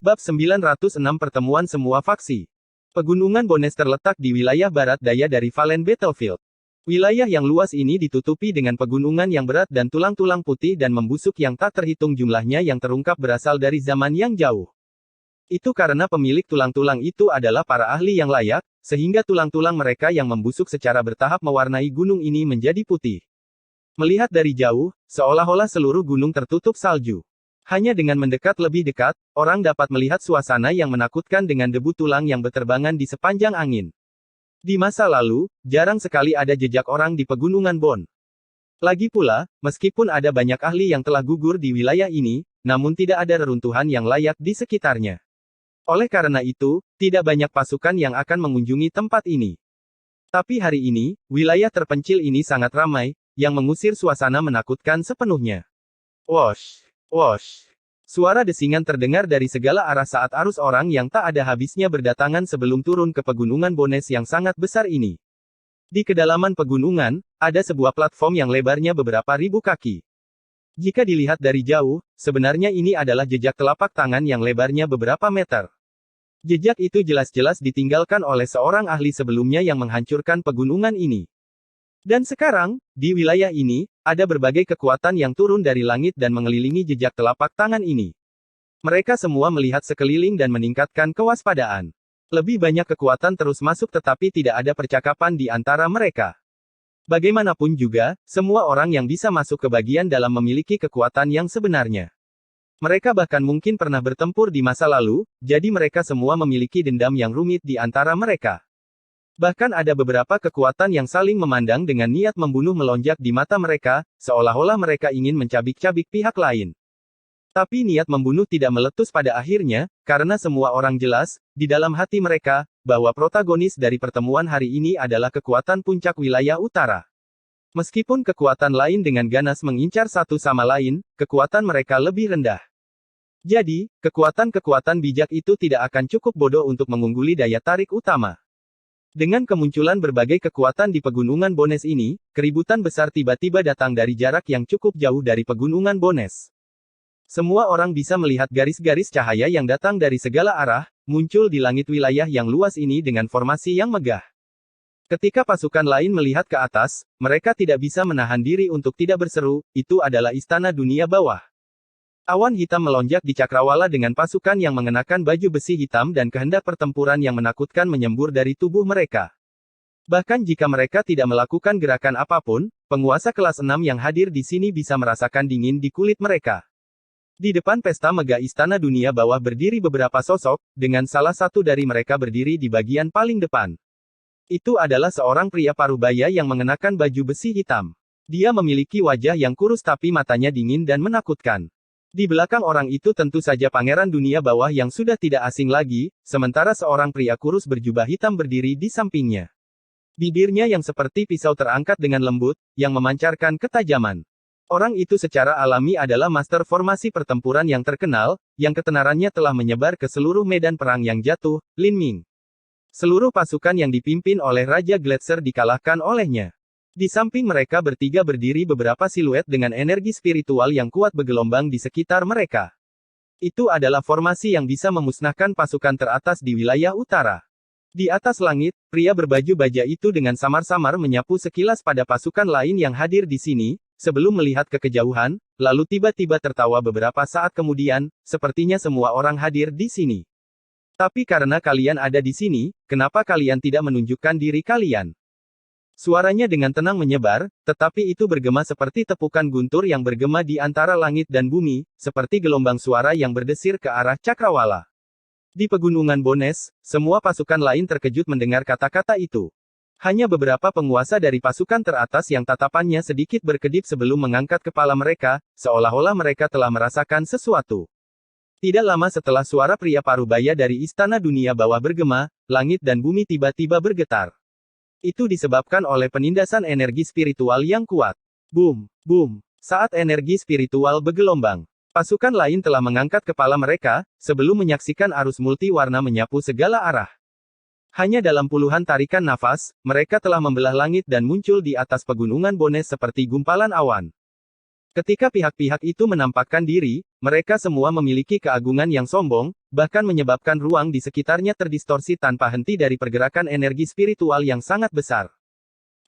Bab 906 Pertemuan Semua Faksi. Pegunungan Bones terletak di wilayah barat daya dari Valen Battlefield. Wilayah yang luas ini ditutupi dengan pegunungan yang berat dan tulang-tulang putih dan membusuk yang tak terhitung jumlahnya yang terungkap berasal dari zaman yang jauh. Itu karena pemilik tulang-tulang itu adalah para ahli yang layak, sehingga tulang-tulang mereka yang membusuk secara bertahap mewarnai gunung ini menjadi putih. Melihat dari jauh, seolah-olah seluruh gunung tertutup salju. Hanya dengan mendekat lebih dekat, orang dapat melihat suasana yang menakutkan dengan debu tulang yang berterbangan di sepanjang angin. Di masa lalu, jarang sekali ada jejak orang di pegunungan Bon. Lagi pula, meskipun ada banyak ahli yang telah gugur di wilayah ini, namun tidak ada reruntuhan yang layak di sekitarnya. Oleh karena itu, tidak banyak pasukan yang akan mengunjungi tempat ini. Tapi hari ini, wilayah terpencil ini sangat ramai, yang mengusir suasana menakutkan sepenuhnya. Wosh! Wosh! Suara desingan terdengar dari segala arah saat arus orang yang tak ada habisnya berdatangan sebelum turun ke pegunungan Bones yang sangat besar ini. Di kedalaman pegunungan, ada sebuah platform yang lebarnya beberapa ribu kaki. Jika dilihat dari jauh, sebenarnya ini adalah jejak telapak tangan yang lebarnya beberapa meter. Jejak itu jelas-jelas ditinggalkan oleh seorang ahli sebelumnya yang menghancurkan pegunungan ini. Dan sekarang, di wilayah ini, ada berbagai kekuatan yang turun dari langit dan mengelilingi jejak telapak tangan ini. Mereka semua melihat sekeliling dan meningkatkan kewaspadaan. Lebih banyak kekuatan terus masuk tetapi tidak ada percakapan di antara mereka. Bagaimanapun juga, semua orang yang bisa masuk ke bagian dalam memiliki kekuatan yang sebenarnya. Mereka bahkan mungkin pernah bertempur di masa lalu, jadi mereka semua memiliki dendam yang rumit di antara mereka. Bahkan ada beberapa kekuatan yang saling memandang dengan niat membunuh melonjak di mata mereka, seolah-olah mereka ingin mencabik-cabik pihak lain. Tapi niat membunuh tidak meletus pada akhirnya, karena semua orang jelas, di dalam hati mereka, bahwa protagonis dari pertemuan hari ini adalah kekuatan puncak wilayah utara. Meskipun kekuatan lain dengan ganas mengincar satu sama lain, kekuatan mereka lebih rendah. Jadi, kekuatan-kekuatan bijak itu tidak akan cukup bodoh untuk mengungguli daya tarik utama. Dengan kemunculan berbagai kekuatan di pegunungan Bones ini, keributan besar tiba-tiba datang dari jarak yang cukup jauh dari pegunungan Bones. Semua orang bisa melihat garis-garis cahaya yang datang dari segala arah, muncul di langit wilayah yang luas ini dengan formasi yang megah. Ketika pasukan lain melihat ke atas, mereka tidak bisa menahan diri untuk tidak berseru, itu adalah istana dunia bawah. Awan hitam melonjak di cakrawala dengan pasukan yang mengenakan baju besi hitam dan kehendak pertempuran yang menakutkan menyembur dari tubuh mereka. Bahkan jika mereka tidak melakukan gerakan apapun, penguasa kelas 6 yang hadir di sini bisa merasakan dingin di kulit mereka. Di depan pesta megah istana dunia bawah berdiri beberapa sosok, dengan salah satu dari mereka berdiri di bagian paling depan. Itu adalah seorang pria parubaya yang mengenakan baju besi hitam. Dia memiliki wajah yang kurus tapi matanya dingin dan menakutkan. Di belakang orang itu tentu saja pangeran dunia bawah yang sudah tidak asing lagi, sementara seorang pria kurus berjubah hitam berdiri di sampingnya. Bibirnya yang seperti pisau terangkat dengan lembut, yang memancarkan ketajaman. Orang itu secara alami adalah master formasi pertempuran yang terkenal, yang ketenarannya telah menyebar ke seluruh medan perang yang jatuh, Lin Ming. Seluruh pasukan yang dipimpin oleh Raja Gletser dikalahkan olehnya. Di samping mereka bertiga berdiri beberapa siluet dengan energi spiritual yang kuat bergelombang di sekitar mereka. Itu adalah formasi yang bisa memusnahkan pasukan teratas di wilayah utara. Di atas langit, pria berbaju baja itu dengan samar-samar menyapu sekilas pada pasukan lain yang hadir di sini, sebelum melihat ke kejauhan, lalu tiba-tiba tertawa beberapa saat kemudian, sepertinya semua orang hadir di sini. Tapi karena kalian ada di sini, kenapa kalian tidak menunjukkan diri kalian? Suaranya dengan tenang menyebar, tetapi itu bergema seperti tepukan guntur yang bergema di antara langit dan bumi, seperti gelombang suara yang berdesir ke arah cakrawala. Di pegunungan Bones, semua pasukan lain terkejut mendengar kata-kata itu. Hanya beberapa penguasa dari pasukan teratas yang tatapannya sedikit berkedip sebelum mengangkat kepala mereka, seolah-olah mereka telah merasakan sesuatu. Tidak lama setelah suara pria parubaya dari istana dunia bawah bergema, langit dan bumi tiba-tiba bergetar. Itu disebabkan oleh penindasan energi spiritual yang kuat. Boom, boom. Saat energi spiritual bergelombang, pasukan lain telah mengangkat kepala mereka, sebelum menyaksikan arus multi warna menyapu segala arah. Hanya dalam puluhan tarikan nafas, mereka telah membelah langit dan muncul di atas pegunungan Bones seperti gumpalan awan. Ketika pihak-pihak itu menampakkan diri, mereka semua memiliki keagungan yang sombong, bahkan menyebabkan ruang di sekitarnya terdistorsi tanpa henti dari pergerakan energi spiritual yang sangat besar.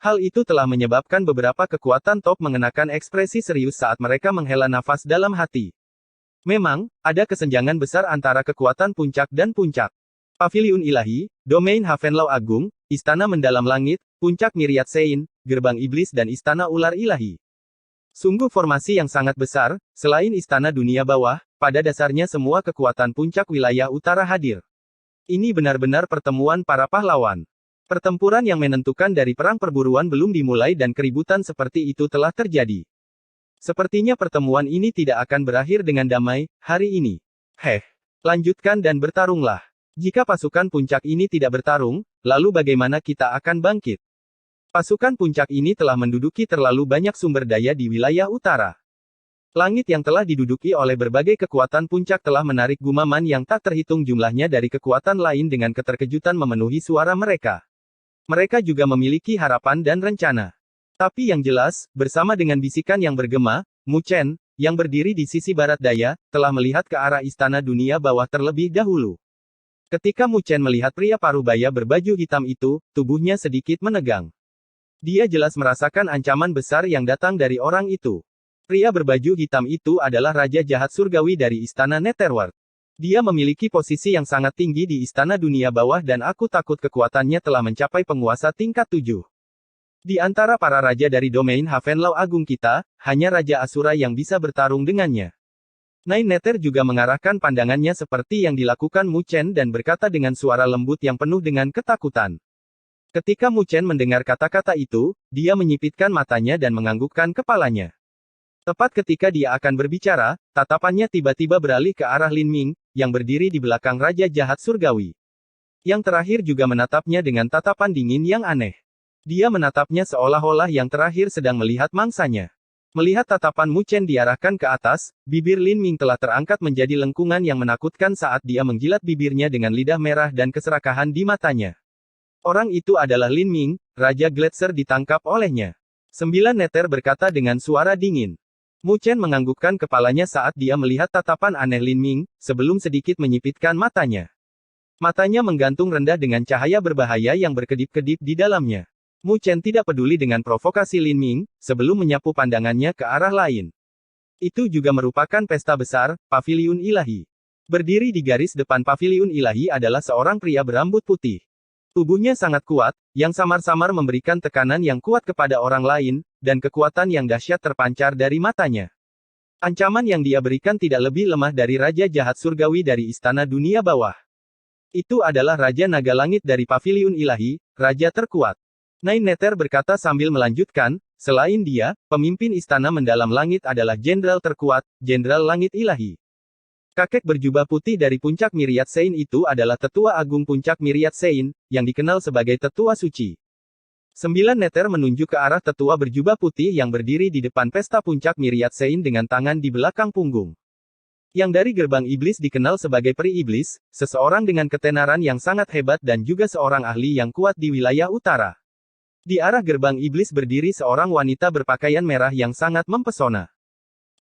Hal itu telah menyebabkan beberapa kekuatan top mengenakan ekspresi serius saat mereka menghela nafas dalam hati. Memang, ada kesenjangan besar antara kekuatan puncak dan puncak. Paviliun Ilahi, Domain Havenlau Agung, Istana Mendalam Langit, Puncak Myriad Sein, Gerbang Iblis dan Istana Ular Ilahi. Sungguh formasi yang sangat besar, selain Istana Dunia Bawah, pada dasarnya semua kekuatan puncak wilayah utara hadir. Ini benar-benar pertemuan para pahlawan. Pertempuran yang menentukan dari perang perburuan belum dimulai dan keributan seperti itu telah terjadi. Sepertinya pertemuan ini tidak akan berakhir dengan damai, hari ini. Lanjutkan dan bertarunglah. Jika pasukan puncak ini tidak bertarung, lalu bagaimana kita akan bangkit? Pasukan puncak ini telah menduduki terlalu banyak sumber daya di wilayah utara. Langit yang telah diduduki oleh berbagai kekuatan puncak telah menarik gumaman yang tak terhitung jumlahnya dari kekuatan lain dengan keterkejutan memenuhi suara mereka. Mereka juga memiliki harapan dan rencana. Tapi yang jelas, bersama dengan bisikan yang bergema, Mu Chen, yang berdiri di sisi barat daya, telah melihat ke arah Istana Dunia Bawah terlebih dahulu. Ketika Mu Chen melihat pria parubaya berbaju hitam itu, tubuhnya sedikit menegang. Dia jelas merasakan ancaman besar yang datang dari orang itu. Pria berbaju hitam itu adalah Raja Jahat Surgawi dari Istana Netherworld. Dia memiliki posisi yang sangat tinggi di Istana Dunia Bawah dan aku takut kekuatannya telah mencapai penguasa tingkat 7. Di antara para raja dari domain Havenlau Agung kita, hanya Raja Asura yang bisa bertarung dengannya. Nine Nether juga mengarahkan pandangannya seperti yang dilakukan Mu Chen dan berkata dengan suara lembut yang penuh dengan ketakutan. Ketika Mu Chen mendengar kata-kata itu, dia menyipitkan matanya dan menganggukkan kepalanya. Tepat ketika dia akan berbicara, tatapannya tiba-tiba beralih ke arah Lin Ming, yang berdiri di belakang Raja Jahat Surgawi. Yang terakhir juga menatapnya dengan tatapan dingin yang aneh. Dia menatapnya seolah-olah yang terakhir sedang melihat mangsanya. Melihat tatapan Mu Chen diarahkan ke atas, bibir Lin Ming telah terangkat menjadi lengkungan yang menakutkan saat dia menjilat bibirnya dengan lidah merah dan keserakahan di matanya. Orang itu adalah Lin Ming, Raja Gletser ditangkap olehnya. 9 Nether berkata dengan suara dingin. Mu Chen menganggukkan kepalanya saat dia melihat tatapan aneh Lin Ming, sebelum sedikit menyipitkan matanya. Matanya menggantung rendah dengan cahaya berbahaya yang berkedip-kedip di dalamnya. Mu Chen tidak peduli dengan provokasi Lin Ming, sebelum menyapu pandangannya ke arah lain. Itu juga merupakan pesta besar, Paviliun Ilahi. Berdiri di garis depan Paviliun Ilahi adalah seorang pria berambut putih. Tubuhnya sangat kuat, yang samar-samar memberikan tekanan yang kuat kepada orang lain, dan kekuatan yang dahsyat terpancar dari matanya. Ancaman yang dia berikan tidak lebih lemah dari Raja Jahat Surgawi dari Istana Dunia Bawah. Itu adalah Raja Naga Langit dari Paviliun Ilahi, Raja terkuat. Nine Nether berkata sambil melanjutkan, selain dia, pemimpin Istana Mendalam Langit adalah Jenderal terkuat, Jenderal Langit Ilahi. Kakek berjubah putih dari Puncak Myriad Sein itu adalah Tetua Agung Puncak Myriad Sein, yang dikenal sebagai Tetua Suci. 9 Nether menunjuk ke arah Tetua berjubah putih yang berdiri di depan pesta Puncak Myriad Sein dengan tangan di belakang punggung. Yang dari Gerbang Iblis dikenal sebagai Peri Iblis, seseorang dengan ketenaran yang sangat hebat dan juga seorang ahli yang kuat di wilayah utara. Di arah Gerbang Iblis berdiri seorang wanita berpakaian merah yang sangat mempesona.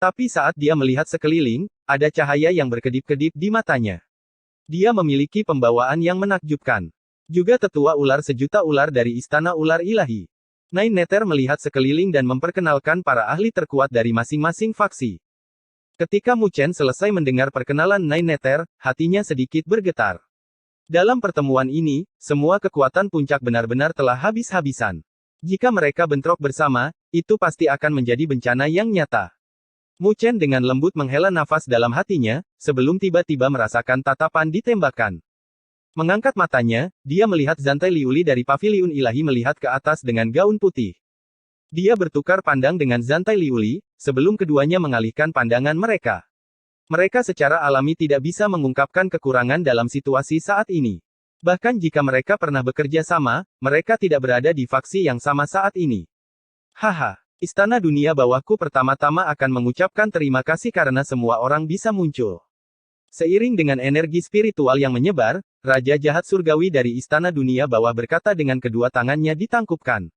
Tapi saat dia melihat sekeliling, ada cahaya yang berkedip-kedip di matanya. Dia memiliki pembawaan yang menakjubkan. Juga Tetua Ular Sejuta Ular dari Istana Ular Ilahi. Nine Nether melihat sekeliling dan memperkenalkan para ahli terkuat dari masing-masing faksi. Ketika Mu Chen selesai mendengar perkenalan Nine Nether, hatinya sedikit bergetar. Dalam pertemuan ini, semua kekuatan puncak benar-benar telah habis-habisan. Jika mereka bentrok bersama, itu pasti akan menjadi bencana yang nyata. Mu Chen dengan lembut menghela nafas dalam hatinya, sebelum tiba-tiba merasakan tatapan ditembakkan. Mengangkat matanya, dia melihat Zantai Liuli dari Paviliun Ilahi melihat ke atas dengan gaun putih. Dia bertukar pandang dengan Zantai Liuli, sebelum keduanya mengalihkan pandangan mereka. Mereka secara alami tidak bisa mengungkapkan kekurangan dalam situasi saat ini. Bahkan jika mereka pernah bekerja sama, mereka tidak berada di faksi yang sama saat ini. Haha, Istana Dunia Bawahku pertama-tama akan mengucapkan terima kasih karena semua orang bisa muncul. Seiring dengan energi spiritual yang menyebar, Raja Jahat Surgawi dari Istana Dunia Bawah berkata dengan kedua tangannya ditangkupkan.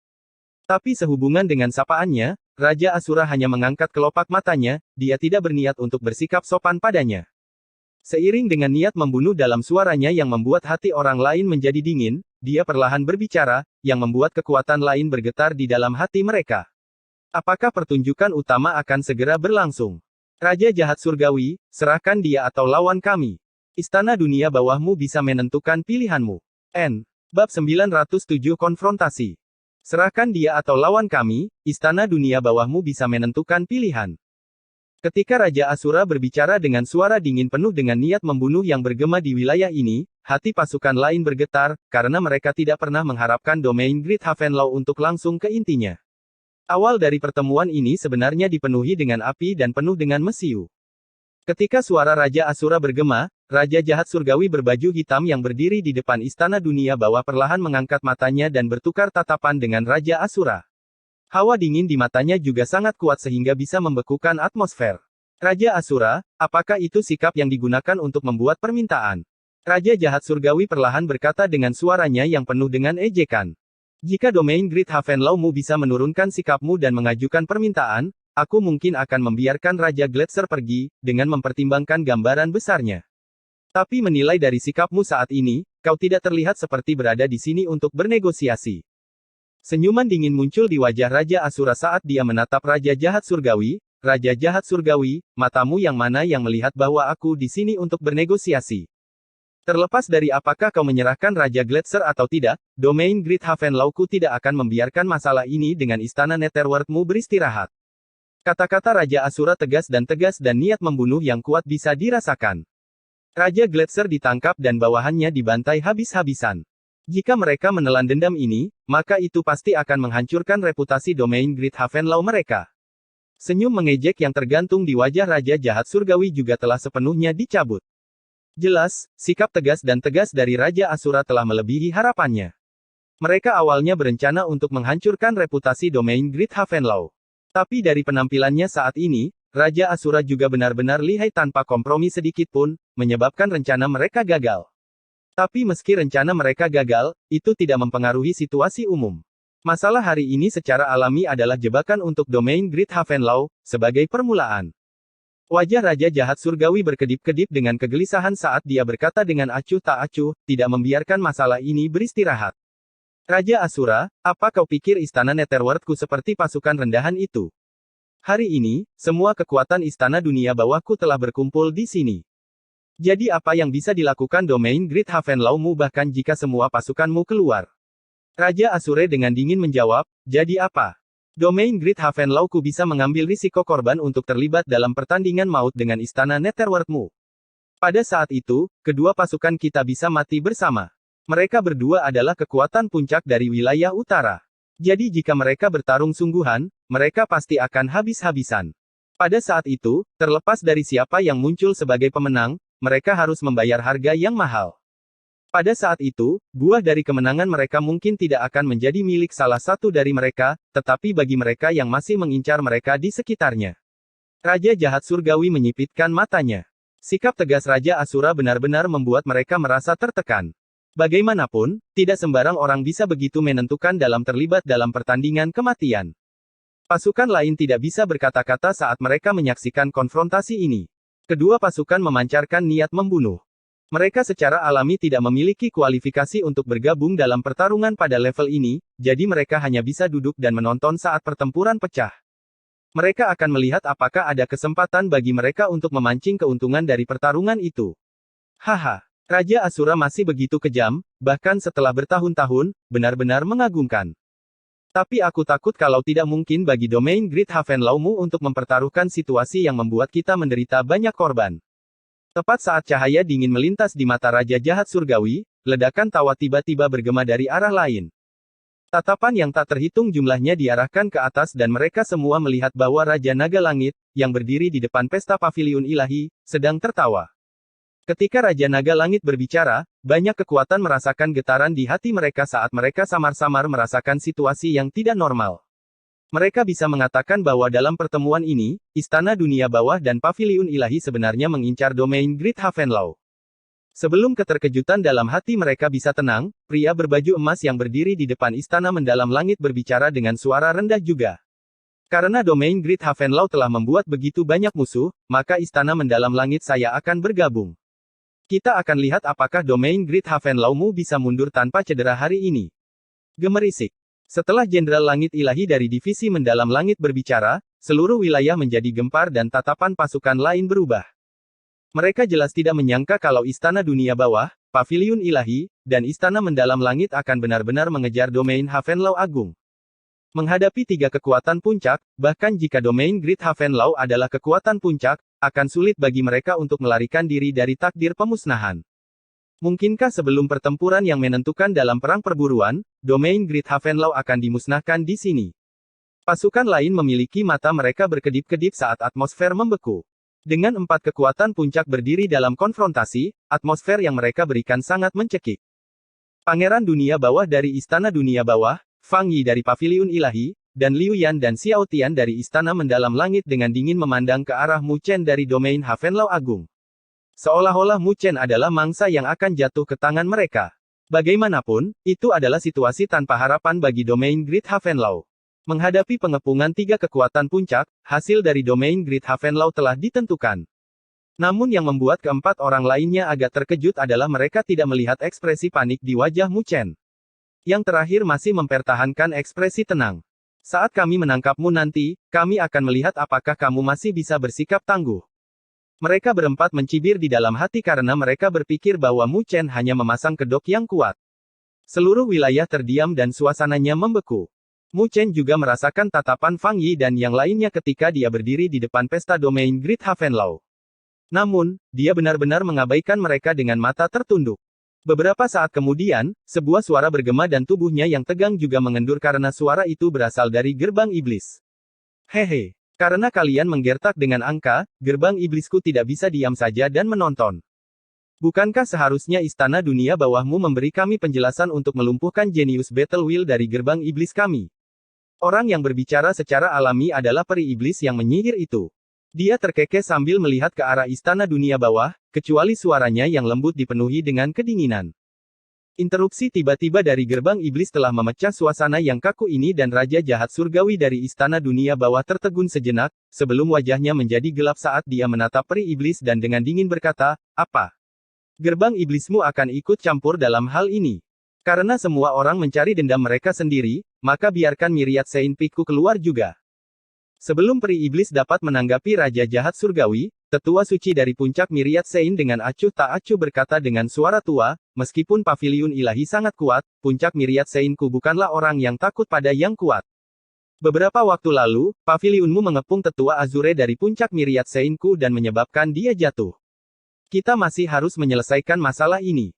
Tapi sehubungan dengan sapaannya, Raja Asura hanya mengangkat kelopak matanya, dia tidak berniat untuk bersikap sopan padanya. Seiring dengan niat membunuh dalam suaranya yang membuat hati orang lain menjadi dingin, dia perlahan berbicara, yang membuat kekuatan lain bergetar di dalam hati mereka. Apakah pertunjukan utama akan segera berlangsung? Raja jahat surgawi, serahkan dia atau lawan kami. Istana dunia bawahmu bisa menentukan pilihanmu. Bab 907 Konfrontasi. Serahkan dia atau lawan kami, istana dunia bawahmu bisa menentukan pilihan. Ketika Raja Asura berbicara dengan suara dingin penuh dengan niat membunuh yang bergema di wilayah ini, hati pasukan lain bergetar, karena mereka tidak pernah mengharapkan domain Great Havenlaw untuk langsung ke intinya. Awal dari pertemuan ini sebenarnya dipenuhi dengan api dan penuh dengan mesiu. Ketika suara Raja Asura bergema, Raja jahat surgawi berbaju hitam yang berdiri di depan istana dunia bawah perlahan mengangkat matanya dan bertukar tatapan dengan Raja Asura. Hawa dingin di matanya juga sangat kuat sehingga bisa membekukan atmosfer. Raja Asura, apakah itu sikap yang digunakan untuk membuat permintaan? Raja jahat surgawi perlahan berkata dengan suaranya yang penuh dengan ejekan. Jika domain Great Havenlaw-mu bisa menurunkan sikapmu dan mengajukan permintaan, aku mungkin akan membiarkan Raja Gletser pergi, dengan mempertimbangkan gambaran besarnya. Tapi menilai dari sikapmu saat ini, kau tidak terlihat seperti berada di sini untuk bernegosiasi. Senyuman dingin muncul di wajah Raja Asura saat dia menatap Raja Jahat Surgawi. Raja Jahat Surgawi, matamu yang mana yang melihat bahwa aku di sini untuk bernegosiasi? Terlepas dari apakah kau menyerahkan Raja Gletser atau tidak, domain Great Havenlaw-ku tidak akan membiarkan masalah ini dengan istana Netherworld-mu beristirahat. Kata-kata Raja Asura tegas dan niat membunuh yang kuat bisa dirasakan. Raja Gletser ditangkap dan bawahannya dibantai habis-habisan. Jika mereka menelan dendam ini, maka itu pasti akan menghancurkan reputasi domain Great Havenlaw mereka. Senyum mengejek yang tergantung di wajah Raja Jahat Surgawi juga telah sepenuhnya dicabut. Jelas, sikap tegas dari Raja Asura telah melebihi harapannya. Mereka awalnya berencana untuk menghancurkan reputasi domain Great Havenlaw. Tapi dari penampilannya saat ini, Raja Asura juga benar-benar lihai tanpa kompromi sedikit pun, menyebabkan rencana mereka gagal. Tapi meski rencana mereka gagal, itu tidak mempengaruhi situasi umum. Masalah hari ini secara alami adalah jebakan untuk domain Great Havenlaw, sebagai permulaan. Wajah Raja Jahat Surgawi berkedip-kedip dengan kegelisahan saat dia berkata dengan acuh tak acuh, tidak membiarkan masalah ini beristirahat. Raja Asura, apa kau pikir istana Netherworld-ku seperti pasukan rendahan itu? Hari ini, semua kekuatan istana dunia bawahku telah berkumpul di sini. Jadi apa yang bisa dilakukan domain Great Havenlaw-mu bahkan jika semua pasukanmu keluar? Raja Asura dengan dingin menjawab, jadi apa? Domain Great Havenlaw-ku bisa mengambil risiko korban untuk terlibat dalam pertandingan maut dengan istana Netherworld-mu. Pada saat itu, kedua pasukan kita bisa mati bersama. Mereka berdua adalah kekuatan puncak dari wilayah utara. Jadi jika mereka bertarung sungguhan, mereka pasti akan habis-habisan. Pada saat itu, terlepas dari siapa yang muncul sebagai pemenang, mereka harus membayar harga yang mahal. Pada saat itu, buah dari kemenangan mereka mungkin tidak akan menjadi milik salah satu dari mereka, tetapi bagi mereka yang masih mengincar mereka di sekitarnya. Raja Jahat Surgawi menyipitkan matanya. Sikap tegas Raja Asura benar-benar membuat mereka merasa tertekan. Bagaimanapun, tidak sembarang orang bisa begitu menentukan dalam terlibat dalam pertandingan kematian. Pasukan lain tidak bisa berkata-kata saat mereka menyaksikan konfrontasi ini. Kedua pasukan memancarkan niat membunuh. Mereka secara alami tidak memiliki kualifikasi untuk bergabung dalam pertarungan pada level ini, jadi mereka hanya bisa duduk dan menonton saat pertempuran pecah. Mereka akan melihat apakah ada kesempatan bagi mereka untuk memancing keuntungan dari pertarungan itu. Haha, Raja Asura masih begitu kejam, bahkan setelah bertahun-tahun, benar-benar mengagumkan. Tapi aku takut kalau tidak mungkin bagi domain Great Havenlaw-mu untuk mempertaruhkan situasi yang membuat kita menderita banyak korban. Tepat saat cahaya dingin melintas di mata Raja Jahat Surgawi, ledakan tawa tiba-tiba bergema dari arah lain. Tatapan yang tak terhitung jumlahnya diarahkan ke atas dan mereka semua melihat bahwa Raja Naga Langit, yang berdiri di depan pesta paviliun ilahi, sedang tertawa. Ketika Raja Naga Langit berbicara, banyak kekuatan merasakan getaran di hati mereka saat mereka samar-samar merasakan situasi yang tidak normal. Mereka bisa mengatakan bahwa dalam pertemuan ini, Istana Dunia Bawah dan Paviliun Ilahi sebenarnya mengincar domain Great Havenlaw. Sebelum keterkejutan dalam hati mereka bisa tenang, pria berbaju emas yang berdiri di depan Istana Mendalam Langit berbicara dengan suara rendah juga. Karena domain Great Havenlaw telah membuat begitu banyak musuh, maka Istana Mendalam Langit saya akan bergabung. Kita akan lihat apakah domain Great Havenlaw-mu bisa mundur tanpa cedera hari ini. Gemerisik. Setelah Jenderal Langit Ilahi dari Divisi Mendalam Langit berbicara, seluruh wilayah menjadi gempar dan tatapan pasukan lain berubah. Mereka jelas tidak menyangka kalau Istana Dunia Bawah, Paviliun Ilahi, dan Istana Mendalam Langit akan benar-benar mengejar domain Havenlaw Agung. Menghadapi tiga kekuatan puncak, bahkan jika domain Great Havenlaw adalah kekuatan puncak, akan sulit bagi mereka untuk melarikan diri dari takdir pemusnahan. Mungkinkah sebelum pertempuran yang menentukan dalam perang perburuan, domain Great Havenlaw akan dimusnahkan di sini? Pasukan lain memiliki mata mereka berkedip-kedip saat atmosfer membeku. Dengan 4 kekuatan puncak berdiri dalam konfrontasi, atmosfer yang mereka berikan sangat mencekik. Pangeran Dunia Bawah dari Istana Dunia Bawah, Fang Yi dari Paviliun Ilahi, dan Liu Yan dan Xiao Tian dari Istana Mendalam Langit dengan dingin memandang ke arah Mu Chen dari domain Havenlaw Agung. Seolah-olah Mu Chen adalah mangsa yang akan jatuh ke tangan mereka. Bagaimanapun, itu adalah situasi tanpa harapan bagi domain Great Havenlaw. Menghadapi pengepungan 3 kekuatan puncak, hasil dari domain Great Havenlaw telah ditentukan. Namun yang membuat keempat orang lainnya agak terkejut adalah mereka tidak melihat ekspresi panik di wajah Mu Chen. Yang terakhir masih mempertahankan ekspresi tenang. Saat kami menangkapmu nanti, kami akan melihat apakah kamu masih bisa bersikap tangguh. Mereka berempat mencibir di dalam hati karena mereka berpikir bahwa Mu Chen hanya memasang kedok yang kuat. Seluruh wilayah terdiam dan suasananya membeku. Mu Chen juga merasakan tatapan Fang Yi dan yang lainnya ketika dia berdiri di depan pesta domain Great Havenlaw. Namun, dia benar-benar mengabaikan mereka dengan mata tertunduk. Beberapa saat kemudian, sebuah suara bergema dan tubuhnya yang tegang juga mengendur karena suara itu berasal dari gerbang iblis. Hehe, karena kalian menggertak dengan angka, gerbang iblisku tidak bisa diam saja dan menonton. Bukankah seharusnya Istana Dunia Bawahmu memberi kami penjelasan untuk melumpuhkan jenius Battle Wheel dari gerbang iblis kami? Orang yang berbicara secara alami adalah peri iblis yang menyihir itu. Dia terkekeh sambil melihat ke arah Istana Dunia Bawah, kecuali suaranya yang lembut dipenuhi dengan kedinginan. Interupsi tiba-tiba dari gerbang iblis telah memecah suasana yang kaku ini dan Raja Jahat Surgawi dari Istana Dunia Bawah tertegun sejenak, sebelum wajahnya menjadi gelap saat dia menatap peri iblis dan dengan dingin berkata, "Apa? Gerbang iblismu akan ikut campur dalam hal ini? Karena semua orang mencari dendam mereka sendiri, maka biarkan Myriad Saint Peak-ku keluar juga." Sebelum peri iblis dapat menanggapi Raja Jahat Surgawi, tetua suci dari puncak Myriad Saint dengan acuh tak acuh berkata dengan suara tua, "Meskipun Paviliun Ilahi sangat kuat, puncak Myriad Saint-ku bukanlah orang yang takut pada yang kuat. Beberapa waktu lalu, Paviliunmu mengepung tetua Azure dari puncak Myriad Saint-ku dan menyebabkan dia jatuh. Kita masih harus menyelesaikan masalah ini."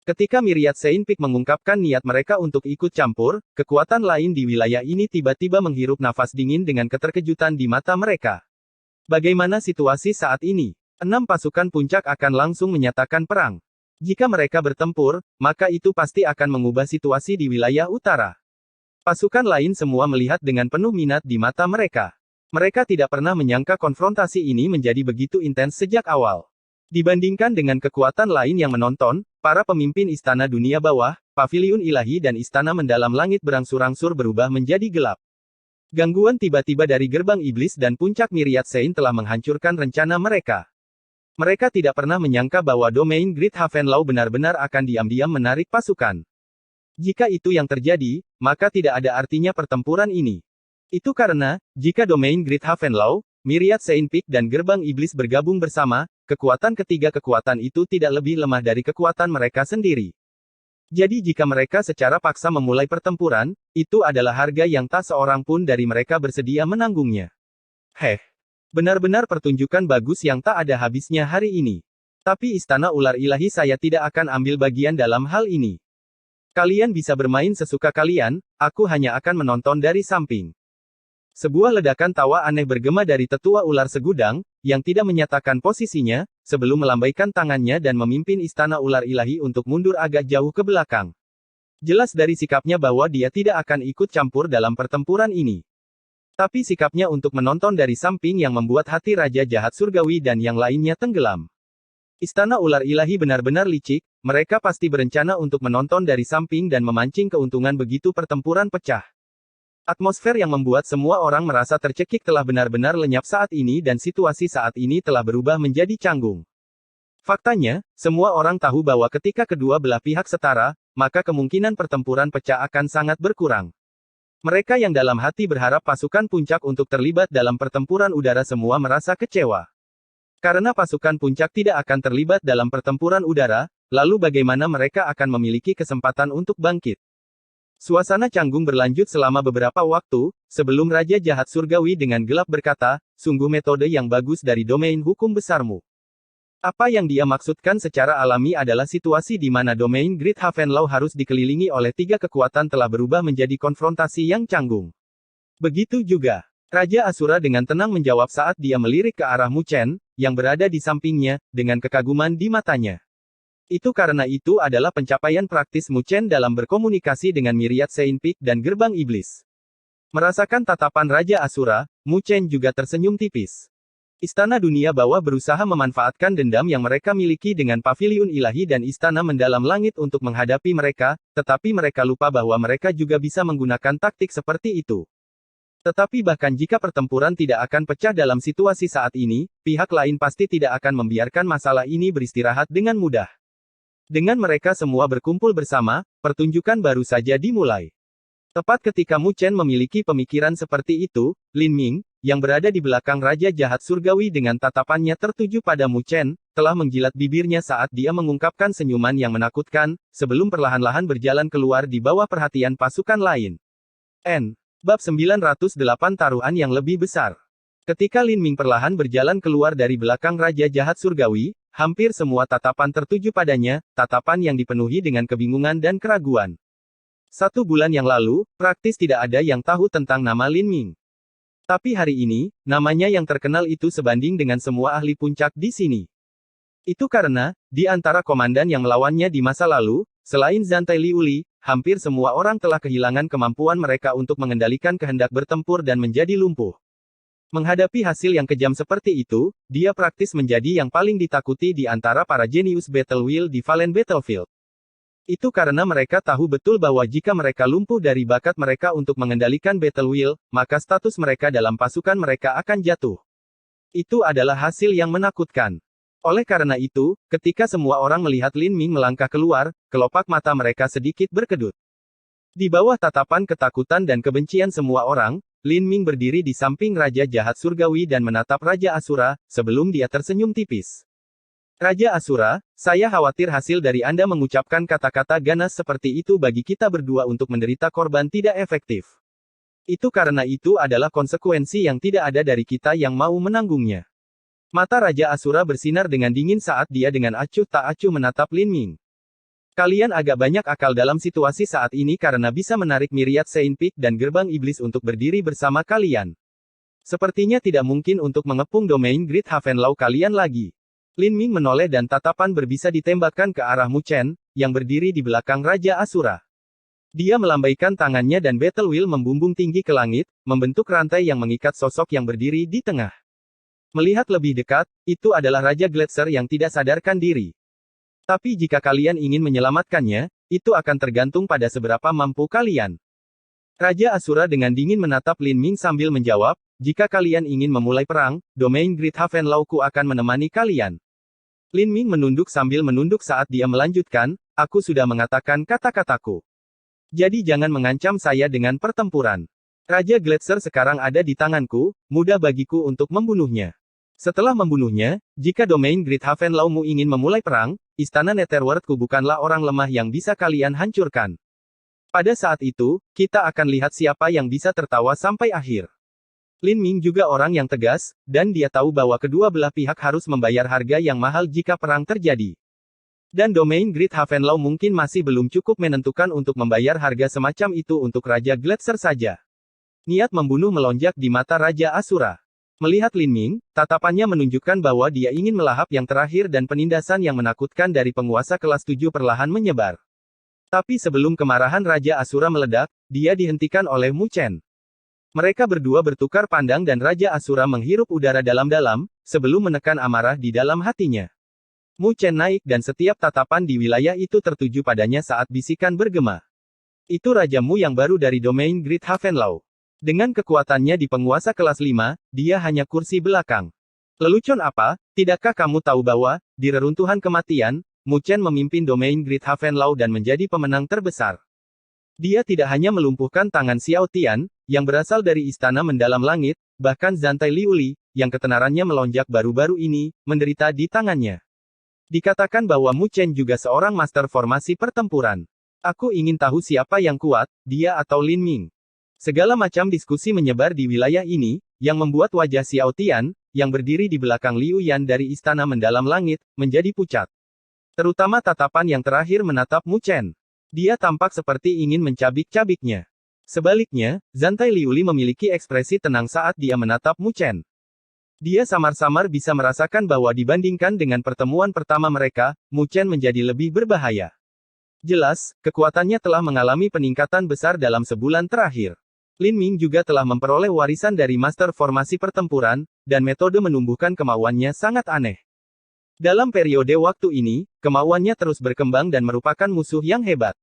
Ketika Myriad Saint Peak mengungkapkan niat mereka untuk ikut campur, kekuatan lain di wilayah ini tiba-tiba menghirup nafas dingin dengan keterkejutan di mata mereka. Bagaimana situasi saat ini? 6 pasukan puncak akan langsung menyatakan perang. Jika mereka bertempur, maka itu pasti akan mengubah situasi di wilayah utara. Pasukan lain semua melihat dengan penuh minat di mata mereka. Mereka tidak pernah menyangka konfrontasi ini menjadi begitu intens sejak awal. Dibandingkan dengan kekuatan lain yang menonton, para pemimpin Istana Dunia Bawah, Paviliun Ilahi dan Istana Mendalam Langit berangsur-angsur berubah menjadi gelap. Gangguan tiba-tiba dari gerbang iblis dan puncak Myriad Saint telah menghancurkan rencana mereka. Mereka tidak pernah menyangka bahwa domain Great Havenlaw benar-benar akan diam-diam menarik pasukan. Jika itu yang terjadi, maka tidak ada artinya pertempuran ini. Itu karena, jika domain Great Havenlaw, Myriad Saint Peak dan gerbang iblis bergabung bersama, kekuatan ketiga kekuatan itu tidak lebih lemah dari kekuatan mereka sendiri. Jadi jika mereka secara paksa memulai pertempuran, itu adalah harga yang tak seorang pun dari mereka bersedia menanggungnya. Benar-benar pertunjukan bagus yang tak ada habisnya hari ini. Tapi Istana Ular Ilahi saya tidak akan ambil bagian dalam hal ini. Kalian bisa bermain sesuka kalian, aku hanya akan menonton dari samping. Sebuah ledakan tawa aneh bergema dari tetua ular segudang, yang tidak menyatakan posisinya, sebelum melambaikan tangannya dan memimpin Istana Ular Ilahi untuk mundur agak jauh ke belakang. Jelas dari sikapnya bahwa dia tidak akan ikut campur dalam pertempuran ini. Tapi sikapnya untuk menonton dari samping yang membuat hati Raja Jahat Surgawi dan yang lainnya tenggelam. Istana Ular Ilahi benar-benar licik, mereka pasti berencana untuk menonton dari samping dan memancing keuntungan begitu pertempuran pecah. Atmosfer yang membuat semua orang merasa tercekik telah benar-benar lenyap saat ini dan situasi saat ini telah berubah menjadi canggung. Faktanya, semua orang tahu bahwa ketika kedua belah pihak setara, maka kemungkinan pertempuran pecah akan sangat berkurang. Mereka yang dalam hati berharap pasukan puncak untuk terlibat dalam pertempuran udara semua merasa kecewa. Karena pasukan puncak tidak akan terlibat dalam pertempuran udara, lalu bagaimana mereka akan memiliki kesempatan untuk bangkit? Suasana canggung berlanjut selama beberapa waktu, sebelum Raja Jahat Surgawi dengan gelap berkata, sungguh metode yang bagus dari domain hukum besarmu. Apa yang dia maksudkan secara alami adalah situasi di mana domain Great Havenlaw harus dikelilingi oleh tiga kekuatan telah berubah menjadi konfrontasi yang canggung. Begitu juga, Raja Asura dengan tenang menjawab saat dia melirik ke arah Mu Chen, yang berada di sampingnya, dengan kekaguman di matanya. Itu karena itu adalah pencapaian praktis Mu Chen dalam berkomunikasi dengan Myriad Saint Peak dan Gerbang Iblis. Merasakan tatapan Raja Asura, Mu Chen juga tersenyum tipis. Istana Dunia Bawah berusaha memanfaatkan dendam yang mereka miliki dengan paviliun ilahi dan istana mendalam langit untuk menghadapi mereka, tetapi mereka lupa bahwa mereka juga bisa menggunakan taktik seperti itu. Tetapi bahkan jika pertempuran tidak akan pecah dalam situasi saat ini, pihak lain pasti tidak akan membiarkan masalah ini beristirahat dengan mudah. Dengan mereka semua berkumpul bersama, pertunjukan baru saja dimulai. Tepat ketika Mu Chen memiliki pemikiran seperti itu, Lin Ming, yang berada di belakang Raja Jahat Surgawi dengan tatapannya tertuju pada Mu Chen, telah menjilat bibirnya saat dia mengungkapkan senyuman yang menakutkan, sebelum perlahan-lahan berjalan keluar di bawah perhatian pasukan lain. Bab 908 Taruhan yang lebih besar. Ketika Lin Ming perlahan berjalan keluar dari belakang Raja Jahat Surgawi, hampir semua tatapan tertuju padanya, tatapan yang dipenuhi dengan kebingungan dan keraguan. 1 bulan yang lalu, praktis tidak ada yang tahu tentang nama Lin Ming. Tapi hari ini, namanya yang terkenal itu sebanding dengan semua ahli puncak di sini. Itu karena, di antara komandan yang melawannya di masa lalu, selain Zantai Liuli, hampir semua orang telah kehilangan kemampuan mereka untuk mengendalikan kehendak bertempur dan menjadi lumpuh. Menghadapi hasil yang kejam seperti itu, dia praktis menjadi yang paling ditakuti di antara para jenius Battle Wheel di Valen Battlefield. Itu karena mereka tahu betul bahwa jika mereka lumpuh dari bakat mereka untuk mengendalikan Battle Wheel, maka status mereka dalam pasukan mereka akan jatuh. Itu adalah hasil yang menakutkan. Oleh karena itu, ketika semua orang melihat Lin Ming melangkah keluar, kelopak mata mereka sedikit berkedut. Di bawah tatapan ketakutan dan kebencian semua orang, Lin Ming berdiri di samping Raja Jahat Surgawi dan menatap Raja Asura, sebelum dia tersenyum tipis. Raja Asura, saya khawatir hasil dari Anda mengucapkan kata-kata ganas seperti itu bagi kita berdua untuk menderita korban tidak efektif. Itu karena itu adalah konsekuensi yang tidak ada dari kita yang mau menanggungnya. Mata Raja Asura bersinar dengan dingin saat dia dengan acuh tak acuh menatap Lin Ming. Kalian agak banyak akal dalam situasi saat ini karena bisa menarik Myriad Saint Peak dan Gerbang Iblis untuk berdiri bersama kalian. Sepertinya tidak mungkin untuk mengepung domain Great Havenlaw kalian lagi. Lin Ming menoleh dan tatapan berbisa ditembakkan ke arah Mu Chen, yang berdiri di belakang Raja Asura. Dia melambaikan tangannya dan Battle Wheel membumbung tinggi ke langit, membentuk rantai yang mengikat sosok yang berdiri di tengah. Melihat lebih dekat, itu adalah Raja Gletser yang tidak sadarkan diri. Tapi jika kalian ingin menyelamatkannya, itu akan tergantung pada seberapa mampu kalian. Raja Asura dengan dingin menatap Lin Ming sambil menjawab, jika kalian ingin memulai perang, domain Great Havenlawku akan menemani kalian. Lin Ming menunduk sambil menunduk saat dia melanjutkan, aku sudah mengatakan kata-kataku. Jadi jangan mengancam saya dengan pertempuran. Raja Gletser sekarang ada di tanganku, mudah bagiku untuk membunuhnya. Setelah membunuhnya, jika domain Great Havenlawmu ingin memulai perang, istana Netherworldku bukanlah orang lemah yang bisa kalian hancurkan. Pada saat itu, kita akan lihat siapa yang bisa tertawa sampai akhir. Lin Ming juga orang yang tegas, dan dia tahu bahwa kedua belah pihak harus membayar harga yang mahal jika perang terjadi. Dan domain Great Havenlaw mungkin masih belum cukup menentukan untuk membayar harga semacam itu untuk Raja Gletser saja. Niat membunuh melonjak di mata Raja Asura. Melihat Lin Ming, tatapannya menunjukkan bahwa dia ingin melahap yang terakhir dan penindasan yang menakutkan dari penguasa kelas 7 perlahan menyebar. Tapi sebelum kemarahan Raja Asura meledak, dia dihentikan oleh Mu Chen. Mereka berdua bertukar pandang dan Raja Asura menghirup udara dalam-dalam, sebelum menekan amarah di dalam hatinya. Mu Chen naik dan setiap tatapan di wilayah itu tertuju padanya saat bisikan bergema. Itu Raja Mu yang baru dari domain Great Havenlaw. Dengan kekuatannya di penguasa kelas 5, dia hanya kursi belakang. Lelucon apa? Tidakkah kamu tahu bahwa, di reruntuhan kematian, Mu Chen memimpin domain Great Haven Law dan menjadi pemenang terbesar. Dia tidak hanya melumpuhkan tangan Xiao Tian, yang berasal dari istana mendalam langit, bahkan Zantai Liuli, yang ketenarannya melonjak baru-baru ini, menderita di tangannya. Dikatakan bahwa Mu Chen juga seorang master formasi pertempuran. Aku ingin tahu siapa yang kuat, dia atau Lin Ming. Segala macam diskusi menyebar di wilayah ini, yang membuat wajah Xiao Tian, yang berdiri di belakang Liu Yan dari istana mendalam langit, menjadi pucat. Terutama tatapan yang terakhir menatap Mu Chen. Dia tampak seperti ingin mencabik-cabiknya. Sebaliknya, Zantai Liuli memiliki ekspresi tenang saat dia menatap Mu Chen. Dia samar-samar bisa merasakan bahwa dibandingkan dengan pertemuan pertama mereka, Mu Chen menjadi lebih berbahaya. Jelas, kekuatannya telah mengalami peningkatan besar dalam sebulan terakhir. Lin Ming juga telah memperoleh warisan dari master formasi pertempuran, dan metode menumbuhkan kemauannya sangat aneh. Dalam periode waktu ini, kemauannya terus berkembang dan merupakan musuh yang hebat.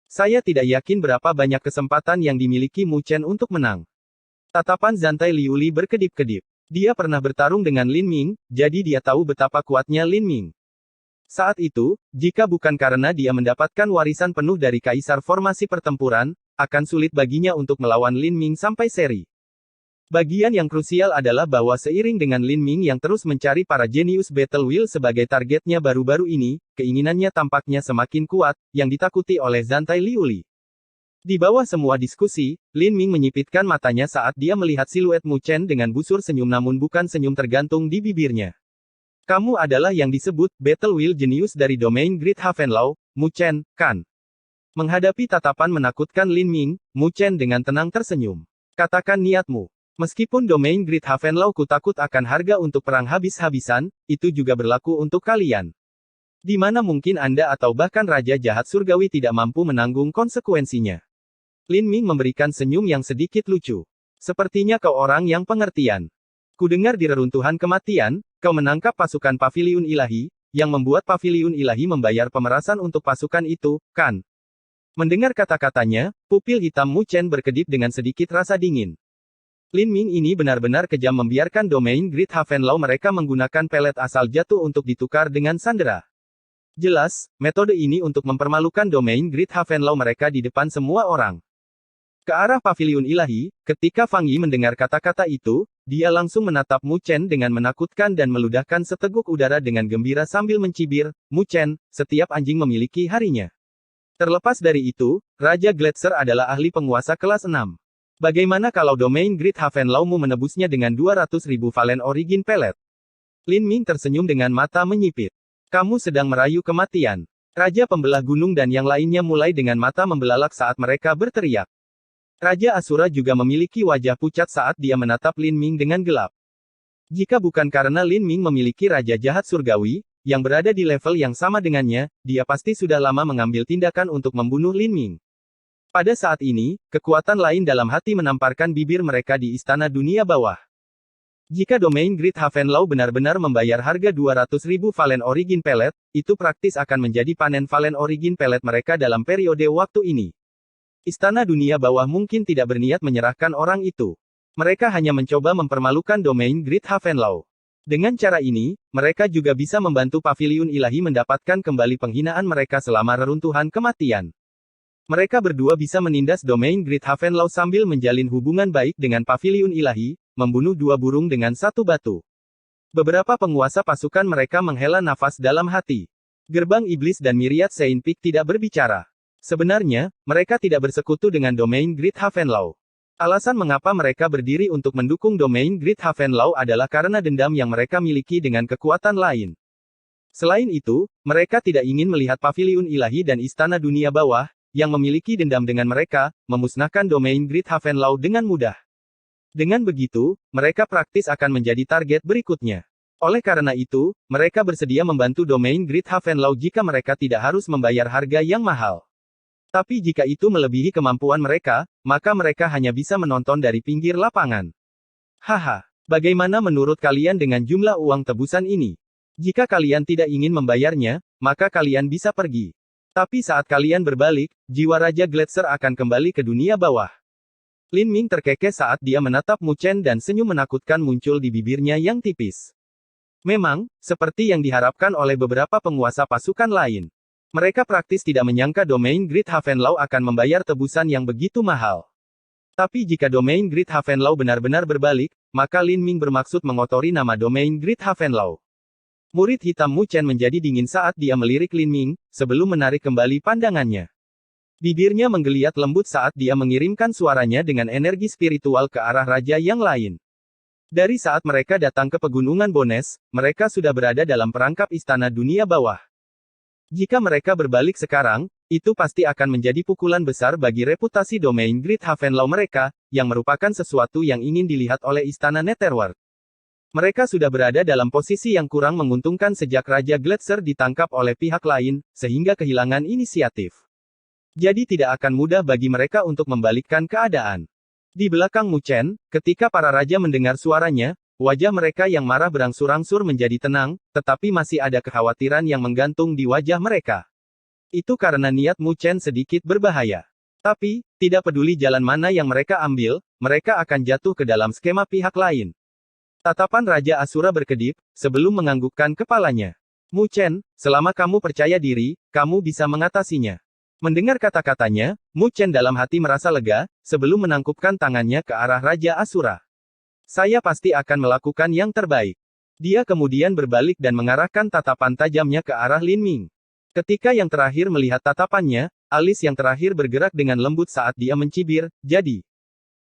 Saya tidak yakin berapa banyak kesempatan yang dimiliki Mu Chen untuk menang. Tatapan Zantai Liuli berkedip-kedip. Dia pernah bertarung dengan Lin Ming, jadi dia tahu betapa kuatnya Lin Ming. Saat itu, jika bukan karena dia mendapatkan warisan penuh dari Kaisar Formasi Pertempuran, akan sulit baginya untuk melawan Lin Ming sampai seri. Bagian yang krusial adalah bahwa seiring dengan Lin Ming yang terus mencari para jenius Battle Wheel sebagai targetnya baru-baru ini, keinginannya tampaknya semakin kuat, yang ditakuti oleh Zantai Liuli. Di bawah semua diskusi, Lin Ming menyipitkan matanya saat dia melihat siluet Mu Chen dengan busur senyum namun bukan senyum tergantung di bibirnya. Kamu adalah yang disebut Battle Wheel jenius dari domain Great Haven Law, Mu Chen, kan? Menghadapi tatapan menakutkan Lin Ming, Mu Chen dengan tenang tersenyum. Katakan niatmu. Meskipun domain Great Haven Law ku takut akan harga untuk perang habis-habisan, itu juga berlaku untuk kalian. Di mana mungkin Anda atau bahkan Raja Jahat Surgawi tidak mampu menanggung konsekuensinya. Lin Ming memberikan senyum yang sedikit lucu. Sepertinya kau orang yang pengertian. Kudengar di reruntuhan kematian, kau menangkap pasukan Paviliun Ilahi, yang membuat Paviliun Ilahi membayar pemerasan untuk pasukan itu, kan? Mendengar kata-katanya, pupil hitam Mu Chen berkedip dengan sedikit rasa dingin. Lin Ming ini benar-benar kejam membiarkan domain Great Haven Law mereka menggunakan pelet asal jatuh untuk ditukar dengan sandera. Jelas, metode ini untuk mempermalukan domain Great Haven Law mereka di depan semua orang. Ke arah Paviliun Ilahi, ketika Fang Yi mendengar kata-kata itu, dia langsung menatap Mu Chen dengan menakutkan dan meludahkan seteguk udara dengan gembira sambil mencibir, Mu Chen, setiap anjing memiliki harinya. Terlepas dari itu, Raja Gletser adalah ahli penguasa kelas 6. Bagaimana kalau domain Great Haven Law-mu menebusnya dengan 200.000 Valen Origin Pellet? Lin Ming tersenyum dengan mata menyipit. Kamu sedang merayu kematian. Raja Pembelah Gunung dan yang lainnya mulai dengan mata membelalak saat mereka berteriak. Raja Asura juga memiliki wajah pucat saat dia menatap Lin Ming dengan gelap. Jika bukan karena Lin Ming memiliki Raja Jahat Surgawi, yang berada di level yang sama dengannya, dia pasti sudah lama mengambil tindakan untuk membunuh Lin Ming. Pada saat ini, kekuatan lain dalam hati menamparkan bibir mereka di Istana Dunia Bawah. Jika domain Great Haven Law benar-benar membayar harga 200.000 Valen Origin Pellet, itu praktis akan menjadi panen Valen Origin Pellet mereka dalam periode waktu ini. Istana Dunia Bawah mungkin tidak berniat menyerahkan orang itu. Mereka hanya mencoba mempermalukan domain Great Haven Law. Dengan cara ini, mereka juga bisa membantu Paviliun Ilahi mendapatkan kembali penghinaan mereka selama reruntuhan kematian. Mereka berdua bisa menindas domain Great Haven Law sambil menjalin hubungan baik dengan Paviliun Ilahi, membunuh dua burung dengan satu batu. Beberapa penguasa pasukan mereka menghela nafas dalam hati. Gerbang Iblis dan Myriad Saint Peak tidak berbicara. Sebenarnya, mereka tidak bersekutu dengan domain Great Haven Law. Alasan mengapa mereka berdiri untuk mendukung domain Great Haven Law adalah karena dendam yang mereka miliki dengan kekuatan lain. Selain itu, mereka tidak ingin melihat Paviliun Ilahi dan Istana Dunia Bawah, yang memiliki dendam dengan mereka, memusnahkan domain Great Haven Law dengan mudah. Dengan begitu, mereka praktis akan menjadi target berikutnya. Oleh karena itu, mereka bersedia membantu domain Great Haven Law jika mereka tidak harus membayar harga yang mahal. Tapi jika itu melebihi kemampuan mereka, maka mereka hanya bisa menonton dari pinggir lapangan. Haha, bagaimana menurut kalian dengan jumlah uang tebusan ini? Jika kalian tidak ingin membayarnya, maka kalian bisa pergi. Tapi saat kalian berbalik, jiwa Raja Gletser akan kembali ke dunia bawah. Lin Ming terkekeh saat dia menatap Mu Chen dan senyum menakutkan muncul di bibirnya yang tipis. Memang, seperti yang diharapkan oleh beberapa penguasa pasukan lain. Mereka praktis tidak menyangka domain Great Havenlau akan membayar tebusan yang begitu mahal. Tapi jika domain Great Havenlau benar-benar berbalik, maka Lin Ming bermaksud mengotori nama domain Great Havenlau. Murid hitam Mu Chen menjadi dingin saat dia melirik Lin Ming, sebelum menarik kembali pandangannya. Bibirnya menggeliat lembut saat dia mengirimkan suaranya dengan energi spiritual ke arah raja yang lain. Dari saat mereka datang ke pegunungan Bones, mereka sudah berada dalam perangkap istana dunia bawah. Jika mereka berbalik sekarang, itu pasti akan menjadi pukulan besar bagi reputasi domain Great Havenlau mereka, yang merupakan sesuatu yang ingin dilihat oleh istana Netherworld. Mereka sudah berada dalam posisi yang kurang menguntungkan sejak Raja Gletser ditangkap oleh pihak lain, sehingga kehilangan inisiatif. Jadi tidak akan mudah bagi mereka untuk membalikkan keadaan. Di belakang Mu Chen, ketika para raja mendengar suaranya, wajah mereka yang marah berangsur-angsur menjadi tenang, tetapi masih ada kekhawatiran yang menggantung di wajah mereka. Itu karena niat Mu Chen sedikit berbahaya. Tapi, tidak peduli jalan mana yang mereka ambil, mereka akan jatuh ke dalam skema pihak lain. Tatapan Raja Asura berkedip, sebelum menganggukkan kepalanya. Mu Chen, selama kamu percaya diri, kamu bisa mengatasinya. Mendengar kata-katanya, Mu Chen dalam hati merasa lega, sebelum menangkupkan tangannya ke arah Raja Asura. Saya pasti akan melakukan yang terbaik. Dia kemudian berbalik dan mengarahkan tatapan tajamnya ke arah Lin Ming. Ketika yang terakhir melihat tatapannya, alis yang terakhir bergerak dengan lembut saat dia mencibir, jadi.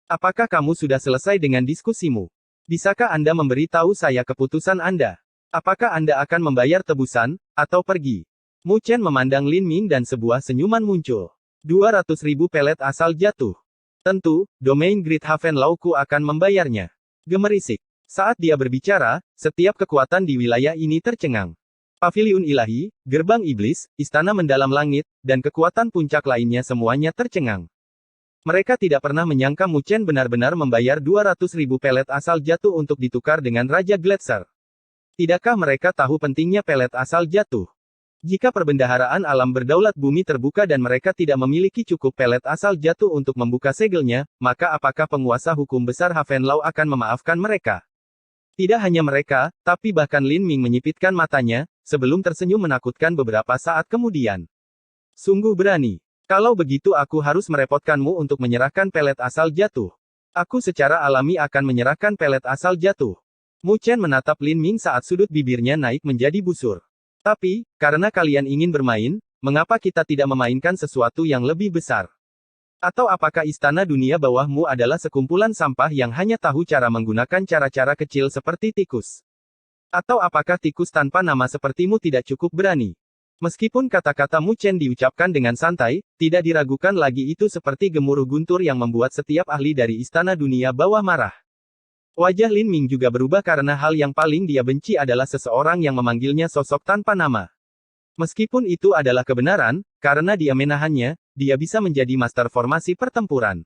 Apakah kamu sudah selesai dengan diskusimu? Bisakah Anda memberitahu saya keputusan Anda? Apakah Anda akan membayar tebusan, atau pergi? Mu Chen memandang Lin Ming dan sebuah senyuman muncul. 200.000 pelet asal jatuh. Tentu, domain Great Havenlau-ku akan membayarnya. Gemerisik. Saat dia berbicara, setiap kekuatan di wilayah ini tercengang. Paviliun ilahi, gerbang iblis, istana mendalam langit, dan kekuatan puncak lainnya semuanya tercengang. Mereka tidak pernah menyangka Mu Chen benar-benar membayar 200.000 pelet asal jatuh untuk ditukar dengan Raja Gletser. Tidakkah mereka tahu pentingnya pelet asal jatuh? Jika perbendaharaan alam berdaulat bumi terbuka dan mereka tidak memiliki cukup pelet asal jatuh untuk membuka segelnya, maka apakah penguasa hukum besar Havenlau akan memaafkan mereka? Tidak hanya mereka, tapi bahkan Lin Ming menyipitkan matanya, sebelum tersenyum menakutkan beberapa saat kemudian. Sungguh berani. Kalau begitu aku harus merepotkanmu untuk menyerahkan pelet asal jatuh. Aku secara alami akan menyerahkan pelet asal jatuh. Mu Chen menatap Lin Ming saat sudut bibirnya naik menjadi busur. Tapi, karena kalian ingin bermain, mengapa kita tidak memainkan sesuatu yang lebih besar? Atau apakah istana dunia bawahmu adalah sekumpulan sampah yang hanya tahu cara menggunakan cara-cara kecil seperti tikus? Atau apakah tikus tanpa nama sepertimu tidak cukup berani? Meskipun kata-kata Mu Chen diucapkan dengan santai, tidak diragukan lagi itu seperti gemuruh guntur yang membuat setiap ahli dari istana dunia bawah marah. Wajah Lin Ming juga berubah karena hal yang paling dia benci adalah seseorang yang memanggilnya sosok tanpa nama. Meskipun itu adalah kebenaran, karena dia menahannya, dia bisa menjadi master formasi pertempuran.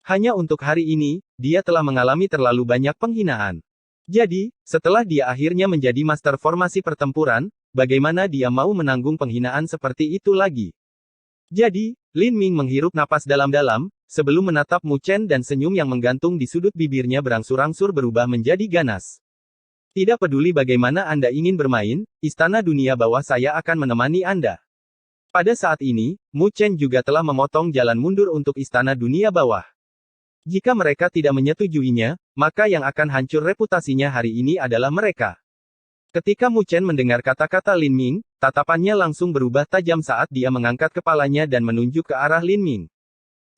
Hanya untuk hari ini, dia telah mengalami terlalu banyak penghinaan. Jadi, setelah dia akhirnya menjadi master formasi pertempuran, bagaimana dia mau menanggung penghinaan seperti itu lagi? Jadi, Lin Ming menghirup napas dalam-dalam, sebelum menatap Mu Chen dan senyum yang menggantung di sudut bibirnya berangsur-angsur berubah menjadi ganas. Tidak peduli bagaimana Anda ingin bermain, istana dunia bawah saya akan menemani Anda. Pada saat ini, Mu Chen juga telah memotong jalan mundur untuk istana dunia bawah. Jika mereka tidak menyetujuinya, maka yang akan hancur reputasinya hari ini adalah mereka. Ketika Mu Chen mendengar kata-kata Lin Ming, tatapannya langsung berubah tajam saat dia mengangkat kepalanya dan menunjuk ke arah Lin Ming.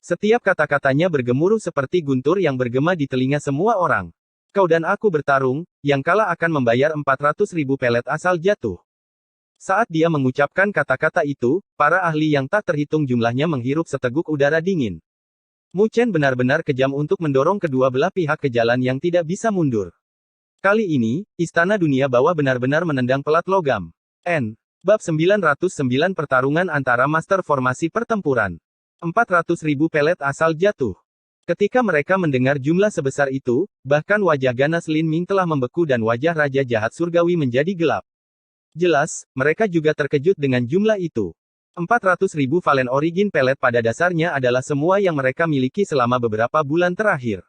Setiap kata-katanya bergemuruh seperti guntur yang bergema di telinga semua orang. Kau dan aku bertarung, yang kalah akan membayar 400.000 pelet asal jatuh. Saat dia mengucapkan kata-kata itu, para ahli yang tak terhitung jumlahnya menghirup seteguk udara dingin. Mu Chen benar-benar kejam untuk mendorong kedua belah pihak ke jalan yang tidak bisa mundur. Kali ini, istana dunia bawah benar-benar menendang pelat logam. Bab 909 Pertarungan antara Master Formasi Pertempuran. 400.000 pelet asal jatuh. Ketika mereka mendengar jumlah sebesar itu, bahkan wajah ganas Lin Ming telah membeku dan wajah Raja Jahat Surgawi menjadi gelap. Jelas, mereka juga terkejut dengan jumlah itu. 400.000 Valen Origin pelet pada dasarnya adalah semua yang mereka miliki selama beberapa bulan terakhir.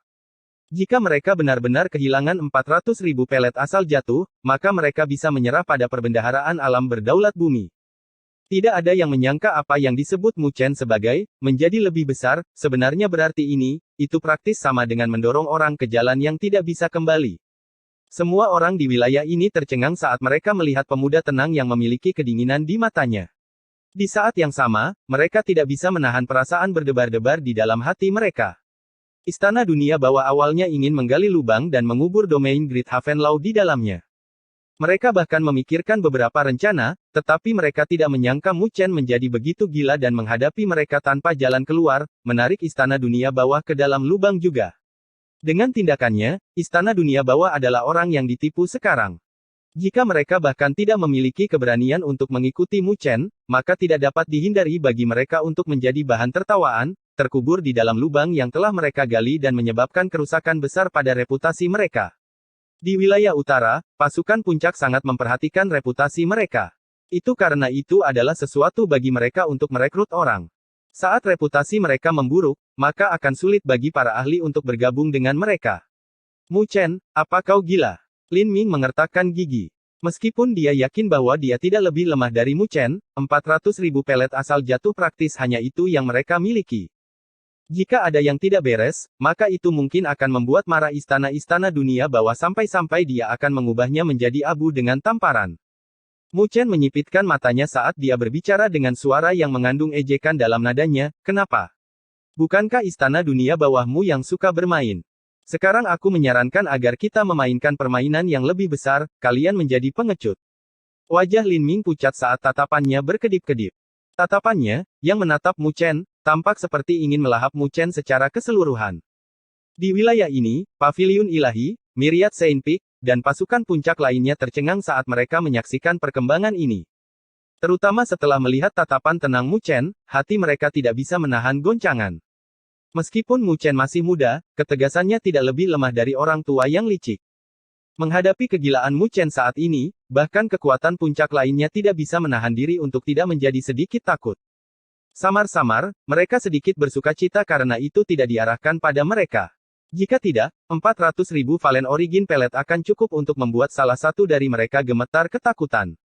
Jika mereka benar-benar kehilangan 400.000 pelet asal jatuh, maka mereka bisa menyerah pada perbendaharaan alam berdaulat bumi. Tidak ada yang menyangka apa yang disebut Mu Chen sebagai menjadi lebih besar, sebenarnya berarti itu praktis sama dengan mendorong orang ke jalan yang tidak bisa kembali. Semua orang di wilayah ini tercengang saat mereka melihat pemuda tenang yang memiliki kedinginan di matanya. Di saat yang sama, mereka tidak bisa menahan perasaan berdebar-debar di dalam hati mereka. Istana Dunia Bawah awalnya ingin menggali lubang dan mengubur domain Great Havenlau di dalamnya. Mereka bahkan memikirkan beberapa rencana, tetapi mereka tidak menyangka Mu Chen menjadi begitu gila dan menghadapi mereka tanpa jalan keluar, menarik Istana Dunia Bawah ke dalam lubang juga. Dengan tindakannya, Istana Dunia Bawah adalah orang yang ditipu sekarang. Jika mereka bahkan tidak memiliki keberanian untuk mengikuti Mu Chen, maka tidak dapat dihindari bagi mereka untuk menjadi bahan tertawaan, terkubur di dalam lubang yang telah mereka gali dan menyebabkan kerusakan besar pada reputasi mereka. Di wilayah utara, pasukan puncak sangat memperhatikan reputasi mereka. Itu karena itu adalah sesuatu bagi mereka untuk merekrut orang. Saat reputasi mereka memburuk, maka akan sulit bagi para ahli untuk bergabung dengan mereka. Mu Chen, apa kau gila? Lin Ming mengertakkan gigi. Meskipun dia yakin bahwa dia tidak lebih lemah dari Mu Chen, 400.000 pelet asal jatuh praktis hanya itu yang mereka miliki. Jika ada yang tidak beres, maka itu mungkin akan membuat marah istana-istana dunia bawah sampai-sampai dia akan mengubahnya menjadi abu dengan tamparan. Mu Chen menyipitkan matanya saat dia berbicara dengan suara yang mengandung ejekan dalam nadanya, kenapa? Bukankah istana dunia bawahmu yang suka bermain? Sekarang aku menyarankan agar kita memainkan permainan yang lebih besar, kalian menjadi pengecut. Wajah Lin Ming pucat saat tatapannya berkedip-kedip. Tatapannya, yang menatap Mu Chen, tampak seperti ingin melahap Mu Chen secara keseluruhan. Di wilayah ini, Paviliun Ilahi, Myriad Saint Peak, dan pasukan puncak lainnya tercengang saat mereka menyaksikan perkembangan ini. Terutama setelah melihat tatapan tenang Mu Chen, hati mereka tidak bisa menahan goncangan. Meskipun Mu Chen masih muda, ketegasannya tidak lebih lemah dari orang tua yang licik. Menghadapi kegilaan Mu Chen saat ini, bahkan kekuatan puncak lainnya tidak bisa menahan diri untuk tidak menjadi sedikit takut. Samar-samar, mereka sedikit bersukacita karena itu tidak diarahkan pada mereka. Jika tidak, 400.000 Valen Origin pelet akan cukup untuk membuat salah satu dari mereka gemetar ketakutan.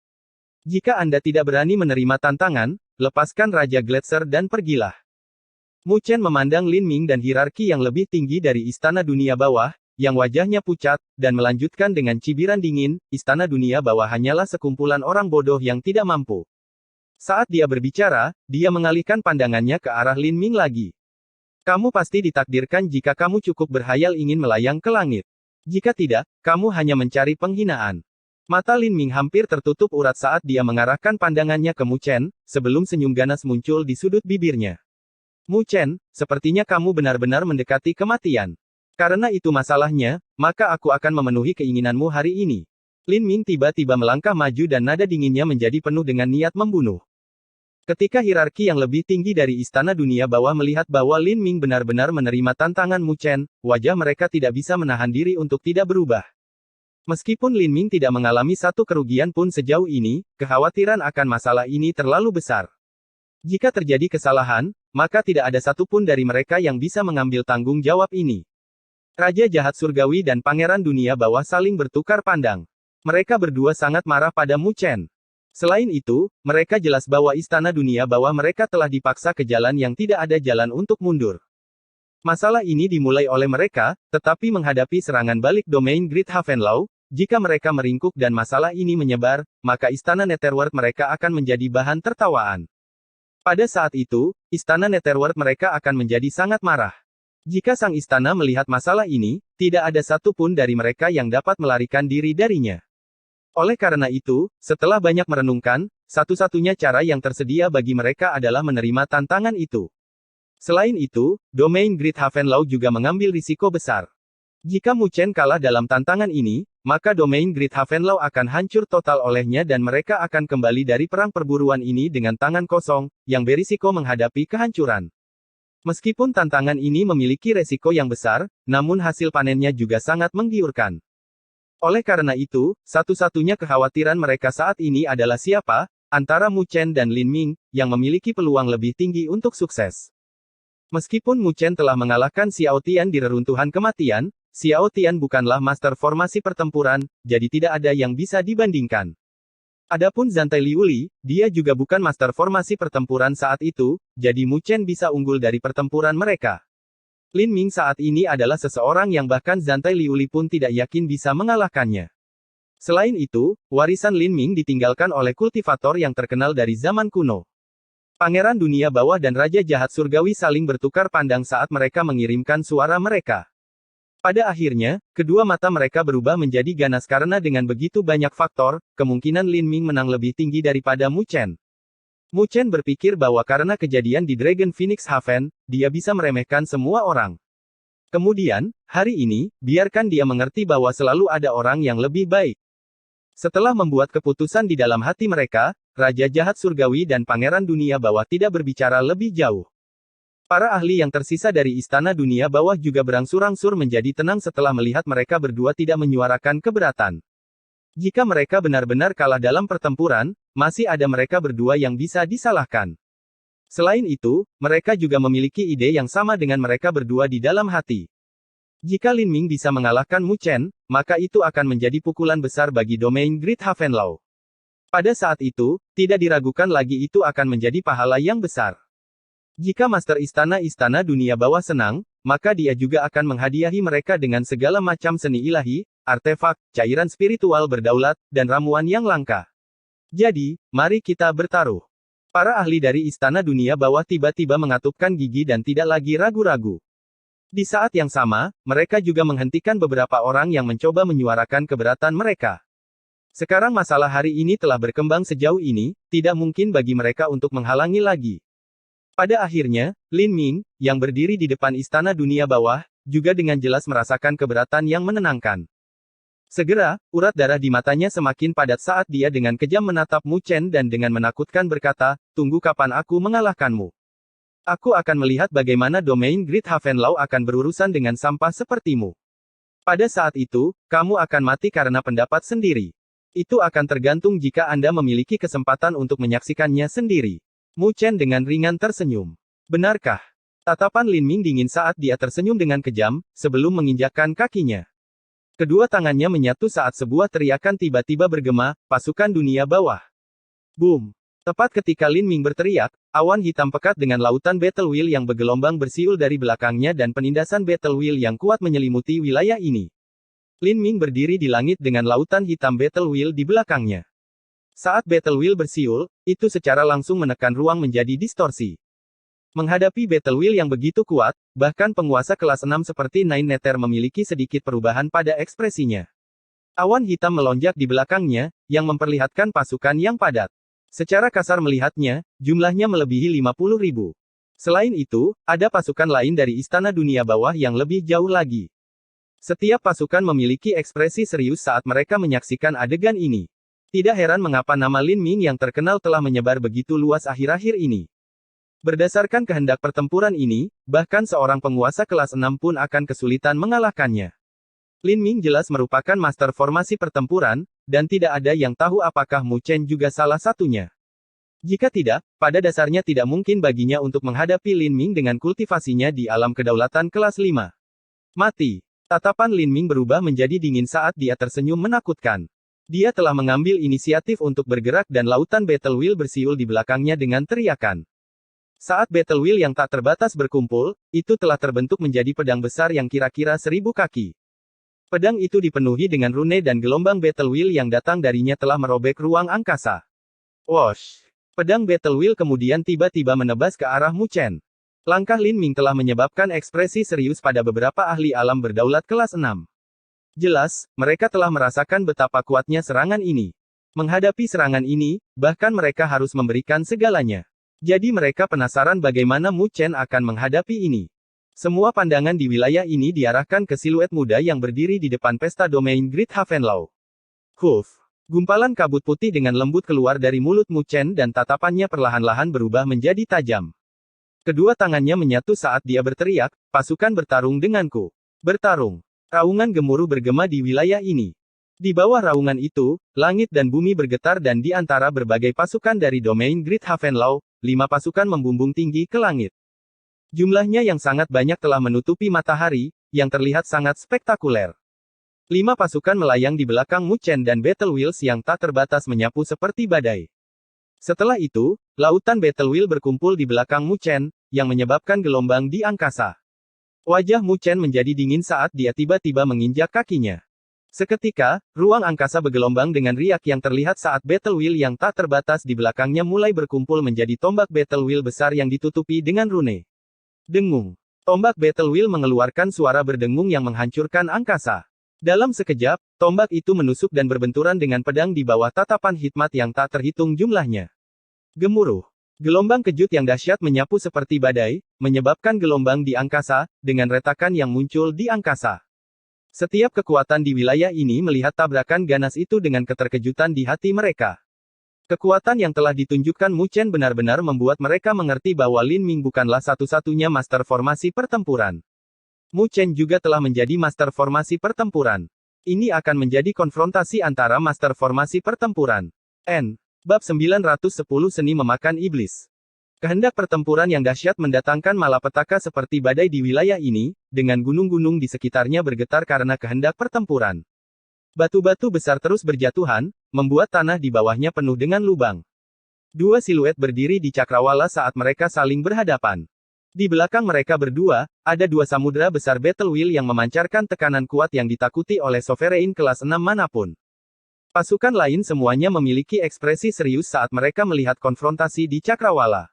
Jika Anda tidak berani menerima tantangan, lepaskan Raja Gletser dan pergilah. Mu Chen memandang Lin Ming dan hierarki yang lebih tinggi dari Istana Dunia Bawah, yang wajahnya pucat, dan melanjutkan dengan cibiran dingin, Istana Dunia Bawah hanyalah sekumpulan orang bodoh yang tidak mampu. Saat dia berbicara, dia mengalihkan pandangannya ke arah Lin Ming lagi. Kamu pasti ditakdirkan jika kamu cukup berhayal ingin melayang ke langit. Jika tidak, kamu hanya mencari penghinaan. Mata Lin Ming hampir tertutup urat saat dia mengarahkan pandangannya ke Mu Chen, sebelum senyum ganas muncul di sudut bibirnya. Mu Chen, sepertinya kamu benar-benar mendekati kematian. Karena itu masalahnya, maka aku akan memenuhi keinginanmu hari ini. Lin Ming tiba-tiba melangkah maju dan nada dinginnya menjadi penuh dengan niat membunuh. Ketika hierarki yang lebih tinggi dari Istana Dunia Bawah melihat bahwa Lin Ming benar-benar menerima tantangan Mu Chen, wajah mereka tidak bisa menahan diri untuk tidak berubah. Meskipun Lin Ming tidak mengalami satu kerugian pun sejauh ini, kekhawatiran akan masalah ini terlalu besar. Jika terjadi kesalahan, maka tidak ada satupun dari mereka yang bisa mengambil tanggung jawab ini. Raja Jahat Surgawi dan Pangeran Dunia Bawah saling bertukar pandang. Mereka berdua sangat marah pada Mu Chen. Selain itu, mereka jelas bahwa Istana Dunia Bawah mereka telah dipaksa ke jalan yang tidak ada jalan untuk mundur. Masalah ini dimulai oleh mereka, tetapi menghadapi serangan balik domain Great Havenlau, jika mereka meringkuk dan masalah ini menyebar, maka Istana Netherworld mereka akan menjadi bahan tertawaan. Pada saat itu, Istana Netherworld mereka akan menjadi sangat marah. Jika sang istana melihat masalah ini, tidak ada satupun dari mereka yang dapat melarikan diri darinya. Oleh karena itu, setelah banyak merenungkan, satu-satunya cara yang tersedia bagi mereka adalah menerima tantangan itu. Selain itu, domain Great Havenlau juga mengambil risiko besar. Jika Mu Chen kalah dalam tantangan ini, maka domain Great Havenlau akan hancur total olehnya dan mereka akan kembali dari perang perburuan ini dengan tangan kosong, yang berisiko menghadapi kehancuran. Meskipun tantangan ini memiliki resiko yang besar, namun hasil panennya juga sangat menggiurkan. Oleh karena itu, satu-satunya kekhawatiran mereka saat ini adalah siapa, antara Mu Chen dan Lin Ming, yang memiliki peluang lebih tinggi untuk sukses. Meskipun Mu Chen telah mengalahkan Xiao Tian di reruntuhan kematian, Xiao Tian bukanlah master formasi pertempuran, jadi tidak ada yang bisa dibandingkan. Adapun Zantai Liuli, dia juga bukan master formasi pertempuran saat itu, jadi Mu Chen bisa unggul dari pertempuran mereka. Lin Ming saat ini adalah seseorang yang bahkan Zantai Liuli pun tidak yakin bisa mengalahkannya. Selain itu, warisan Lin Ming ditinggalkan oleh kultivator yang terkenal dari zaman kuno. Pangeran Dunia Bawah dan Raja Jahat Surgawi saling bertukar pandang saat mereka mengirimkan suara mereka. Pada akhirnya, kedua mata mereka berubah menjadi ganas karena dengan begitu banyak faktor, kemungkinan Lin Ming menang lebih tinggi daripada Mu Chen. Mu Chen berpikir bahwa karena kejadian di Dragon Phoenix Haven, dia bisa meremehkan semua orang. Kemudian, hari ini, biarkan dia mengerti bahwa selalu ada orang yang lebih baik. Setelah membuat keputusan di dalam hati mereka, Raja Jahat Surgawi dan Pangeran Dunia Bawah tidak berbicara lebih jauh. Para ahli yang tersisa dari Istana Dunia Bawah juga berangsur-angsur menjadi tenang setelah melihat mereka berdua tidak menyuarakan keberatan. Jika mereka benar-benar kalah dalam pertempuran, masih ada mereka berdua yang bisa disalahkan. Selain itu, mereka juga memiliki ide yang sama dengan mereka berdua di dalam hati. Jika Lin Ming bisa mengalahkan Mu Chen, maka itu akan menjadi pukulan besar bagi domain Great Havenlaw. Pada saat itu, tidak diragukan lagi itu akan menjadi pahala yang besar. Jika Master Istana Dunia Bawah senang, maka dia juga akan menghadiahi mereka dengan segala macam seni ilahi, artefak, cairan spiritual berdaulat, dan ramuan yang langka. Jadi, mari kita bertaruh. Para ahli dari Istana Dunia Bawah tiba-tiba mengatupkan gigi dan tidak lagi ragu-ragu. Di saat yang sama, mereka juga menghentikan beberapa orang yang mencoba menyuarakan keberatan mereka. Sekarang masalah hari ini telah berkembang sejauh ini, tidak mungkin bagi mereka untuk menghalangi lagi. Pada akhirnya, Lin Ming, yang berdiri di depan Istana Dunia Bawah, juga dengan jelas merasakan keberatan yang menenangkan. Segera, urat darah di matanya semakin padat saat dia dengan kejam menatap Mu Chen dan dengan menakutkan berkata, "Tunggu kapan aku mengalahkanmu. Aku akan melihat bagaimana domain Great Havenlaw akan berurusan dengan sampah sepertimu. Pada saat itu, kamu akan mati karena pendapat sendiri. Itu akan tergantung jika Anda memiliki kesempatan untuk menyaksikannya sendiri." Mu Chen dengan ringan tersenyum. Benarkah? Tatapan Lin Ming dingin saat dia tersenyum dengan kejam, sebelum menginjakkan kakinya. Kedua tangannya menyatu saat sebuah teriakan tiba-tiba bergema, "Pasukan Dunia Bawah." Boom! Tepat ketika Lin Ming berteriak, awan hitam pekat dengan lautan Battle Wheel yang bergelombang bersiul dari belakangnya dan penindasan Battle Wheel yang kuat menyelimuti wilayah ini. Lin Ming berdiri di langit dengan lautan hitam Battle Wheel di belakangnya. Saat Battle Wheel bersiul, itu secara langsung menekan ruang menjadi distorsi. Menghadapi Battle Wheel yang begitu kuat, bahkan penguasa kelas 6 seperti Nine Nether memiliki sedikit perubahan pada ekspresinya. Awan hitam melonjak di belakangnya, yang memperlihatkan pasukan yang padat. Secara kasar melihatnya, jumlahnya melebihi 50.000. Selain itu, ada pasukan lain dari Istana Dunia Bawah yang lebih jauh lagi. Setiap pasukan memiliki ekspresi serius saat mereka menyaksikan adegan ini. Tidak heran mengapa nama Lin Ming yang terkenal telah menyebar begitu luas akhir-akhir ini. Berdasarkan kehendak pertempuran ini, bahkan seorang penguasa kelas 6 pun akan kesulitan mengalahkannya. Lin Ming jelas merupakan master formasi pertempuran, dan tidak ada yang tahu apakah Mu Chen juga salah satunya. Jika tidak, pada dasarnya tidak mungkin baginya untuk menghadapi Lin Ming dengan kultivasinya di alam kedaulatan kelas 5. Mati. Tatapan Lin Ming berubah menjadi dingin saat dia tersenyum menakutkan. Dia telah mengambil inisiatif untuk bergerak dan lautan Battle Wheel bersiul di belakangnya dengan teriakan. Saat Battle Wheel yang tak terbatas berkumpul, itu telah terbentuk menjadi pedang besar yang kira-kira 1000 kaki. Pedang itu dipenuhi dengan rune dan gelombang Battle Wheel yang datang darinya telah merobek ruang angkasa. Wosh! Pedang Battle Wheel kemudian tiba-tiba menebas ke arah Mu Chen. Langkah Lin Ming telah menyebabkan ekspresi serius pada beberapa ahli alam berdaulat kelas 6. Jelas, mereka telah merasakan betapa kuatnya serangan ini. Menghadapi serangan ini, bahkan mereka harus memberikan segalanya. Jadi mereka penasaran bagaimana Mu Chen akan menghadapi ini. Semua pandangan di wilayah ini diarahkan ke siluet muda yang berdiri di depan pesta domain Great Havenlaw. Huff! Gumpalan kabut putih dengan lembut keluar dari mulut Mu Chen dan tatapannya perlahan-lahan berubah menjadi tajam. Kedua tangannya menyatu saat dia berteriak, "Pasukan bertarung denganku. Bertarung!" Raungan gemuruh bergema di wilayah ini. Di bawah raungan itu, langit dan bumi bergetar dan di antara berbagai pasukan dari domain Great Havenlaw, 5 pasukan membumbung tinggi ke langit. Jumlahnya yang sangat banyak telah menutupi matahari, yang terlihat sangat spektakuler. 5 pasukan melayang di belakang Mu Chen dan Battle Wheels yang tak terbatas menyapu seperti badai. Setelah itu, lautan Battle Wheel berkumpul di belakang Mu Chen, yang menyebabkan gelombang di angkasa. Wajah Mu Chen menjadi dingin saat dia tiba-tiba menginjak kakinya. Seketika, ruang angkasa bergelombang dengan riak yang terlihat saat Battle Wheel yang tak terbatas di belakangnya mulai berkumpul menjadi tombak Battle Wheel besar yang ditutupi dengan rune. Dengung. Tombak Battle Wheel mengeluarkan suara berdengung yang menghancurkan angkasa. Dalam sekejap, tombak itu menusuk dan berbenturan dengan pedang di bawah tatapan hikmat yang tak terhitung jumlahnya. Gemuruh. Gelombang kejut yang dahsyat menyapu seperti badai, menyebabkan gelombang di angkasa, dengan retakan yang muncul di angkasa. Setiap kekuatan di wilayah ini melihat tabrakan ganas itu dengan keterkejutan di hati mereka. Kekuatan yang telah ditunjukkan Mu Chen benar-benar membuat mereka mengerti bahwa Lin Ming bukanlah satu-satunya master formasi pertempuran. Mu Chen juga telah menjadi master formasi pertempuran. Ini akan menjadi konfrontasi antara master formasi pertempuran. Bab 910 Seni Memakan Iblis. Kehendak pertempuran yang dahsyat mendatangkan malapetaka seperti badai di wilayah ini, dengan gunung-gunung di sekitarnya bergetar karena kehendak pertempuran. Batu-batu besar terus berjatuhan, membuat tanah di bawahnya penuh dengan lubang. 2 siluet berdiri di cakrawala saat mereka saling berhadapan. Di belakang mereka berdua, ada 2 samudera besar Battle Wheel yang memancarkan tekanan kuat yang ditakuti oleh Sovereign kelas 6 manapun. Pasukan lain semuanya memiliki ekspresi serius saat mereka melihat konfrontasi di cakrawala.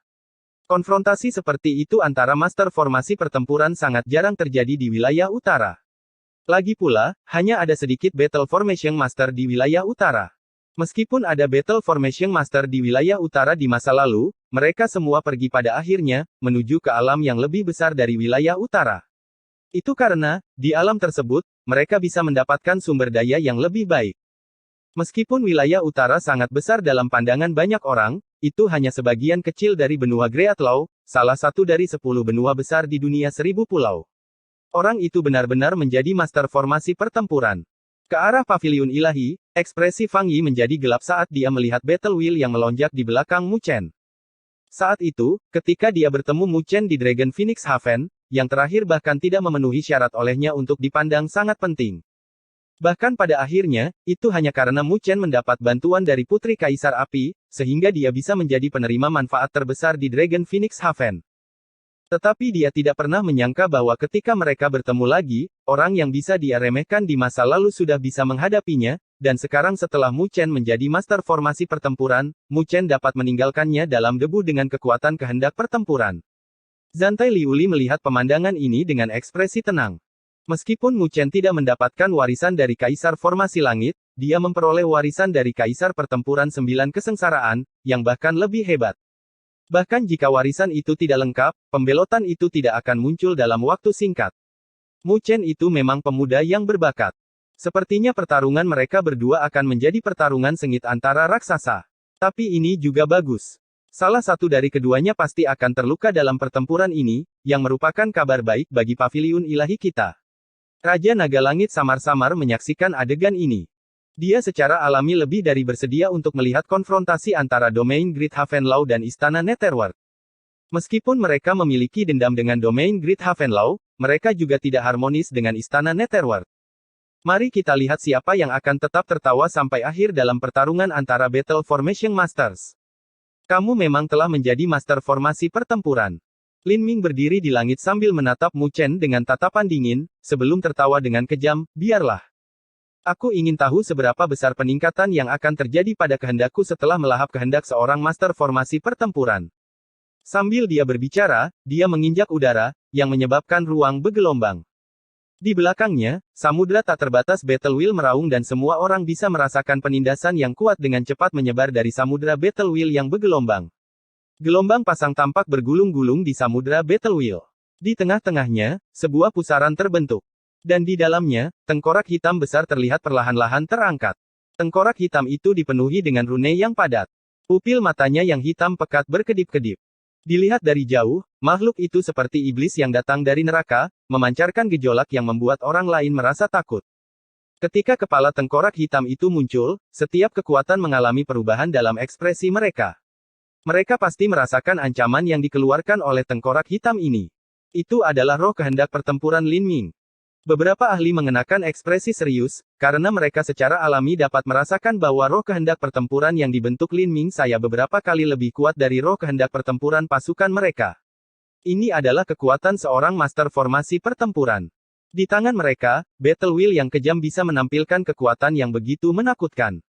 Konfrontasi seperti itu antara master formasi pertempuran sangat jarang terjadi di wilayah utara. Lagi pula, hanya ada sedikit Battle Formation Master di wilayah utara. Meskipun ada Battle Formation Master di wilayah utara di masa lalu, mereka semua pergi pada akhirnya, menuju ke alam yang lebih besar dari wilayah utara. Itu karena, di alam tersebut, mereka bisa mendapatkan sumber daya yang lebih baik. Meskipun wilayah utara sangat besar dalam pandangan banyak orang, itu hanya sebagian kecil dari benua Greatlaw, salah satu dari 10 benua besar di dunia 1000 pulau. Orang itu benar-benar menjadi master formasi pertempuran. Ke arah paviliun ilahi, ekspresi Fang Yi menjadi gelap saat dia melihat Battle Wheel yang melonjak di belakang Mu Chen. Saat itu, ketika dia bertemu Mu Chen di Dragon Phoenix Haven, yang terakhir bahkan tidak memenuhi syarat olehnya untuk dipandang sangat penting. Bahkan pada akhirnya, itu hanya karena Mu Chen mendapat bantuan dari Putri Kaisar Api, sehingga dia bisa menjadi penerima manfaat terbesar di Dragon Phoenix Haven. Tetapi dia tidak pernah menyangka bahwa ketika mereka bertemu lagi, orang yang bisa dia remehkan di masa lalu sudah bisa menghadapinya, dan sekarang setelah Mu Chen menjadi master formasi pertempuran, Mu Chen dapat meninggalkannya dalam debu dengan kekuatan kehendak pertempuran. Zantai Liuli melihat pemandangan ini dengan ekspresi tenang. Meskipun Mu Chen tidak mendapatkan warisan dari Kaisar Formasi Langit, dia memperoleh warisan dari Kaisar Pertempuran 9 Kesengsaraan, yang bahkan lebih hebat. Bahkan jika warisan itu tidak lengkap, pembelotan itu tidak akan muncul dalam waktu singkat. Mu Chen itu memang pemuda yang berbakat. Sepertinya pertarungan mereka berdua akan menjadi pertarungan sengit antara raksasa. Tapi ini juga bagus. Salah satu dari keduanya pasti akan terluka dalam pertempuran ini, yang merupakan kabar baik bagi paviliun ilahi kita. Raja Naga Langit samar-samar menyaksikan adegan ini. Dia secara alami lebih dari bersedia untuk melihat konfrontasi antara domain Great Havenlaw dan Istana Netherworld. Meskipun mereka memiliki dendam dengan domain Great Havenlaw, mereka juga tidak harmonis dengan Istana Netherworld. Mari kita lihat siapa yang akan tetap tertawa sampai akhir dalam pertarungan antara Battle Formation Masters. Kamu memang telah menjadi master formasi pertempuran. Lin Ming berdiri di langit sambil menatap Mu Chen dengan tatapan dingin, sebelum tertawa dengan kejam, biarlah. Aku ingin tahu seberapa besar peningkatan yang akan terjadi pada kehendakku setelah melahap kehendak seorang master formasi pertempuran. Sambil dia berbicara, dia menginjak udara, yang menyebabkan ruang bergelombang. Di belakangnya, samudra tak terbatas Battle Wheel meraung dan semua orang bisa merasakan penindasan yang kuat dengan cepat menyebar dari samudra Battle Wheel yang bergelombang. Gelombang pasang tampak bergulung-gulung di samudra Battle Wheel. Di tengah-tengahnya, sebuah pusaran terbentuk. Dan di dalamnya, tengkorak hitam besar terlihat perlahan-lahan terangkat. Tengkorak hitam itu dipenuhi dengan rune yang padat. Pupil matanya yang hitam pekat berkedip-kedip. Dilihat dari jauh, makhluk itu seperti iblis yang datang dari neraka, memancarkan gejolak yang membuat orang lain merasa takut. Ketika kepala tengkorak hitam itu muncul, setiap kekuatan mengalami perubahan dalam ekspresi mereka. Mereka pasti merasakan ancaman yang dikeluarkan oleh tengkorak hitam ini. Itu adalah roh kehendak pertempuran Lin Ming. Beberapa ahli mengenakan ekspresi serius, karena mereka secara alami dapat merasakan bahwa roh kehendak pertempuran yang dibentuk Lin Ming saya beberapa kali lebih kuat dari roh kehendak pertempuran pasukan mereka. Ini adalah kekuatan seorang master formasi pertempuran. Di tangan mereka, Battle Wheel yang kejam bisa menampilkan kekuatan yang begitu menakutkan.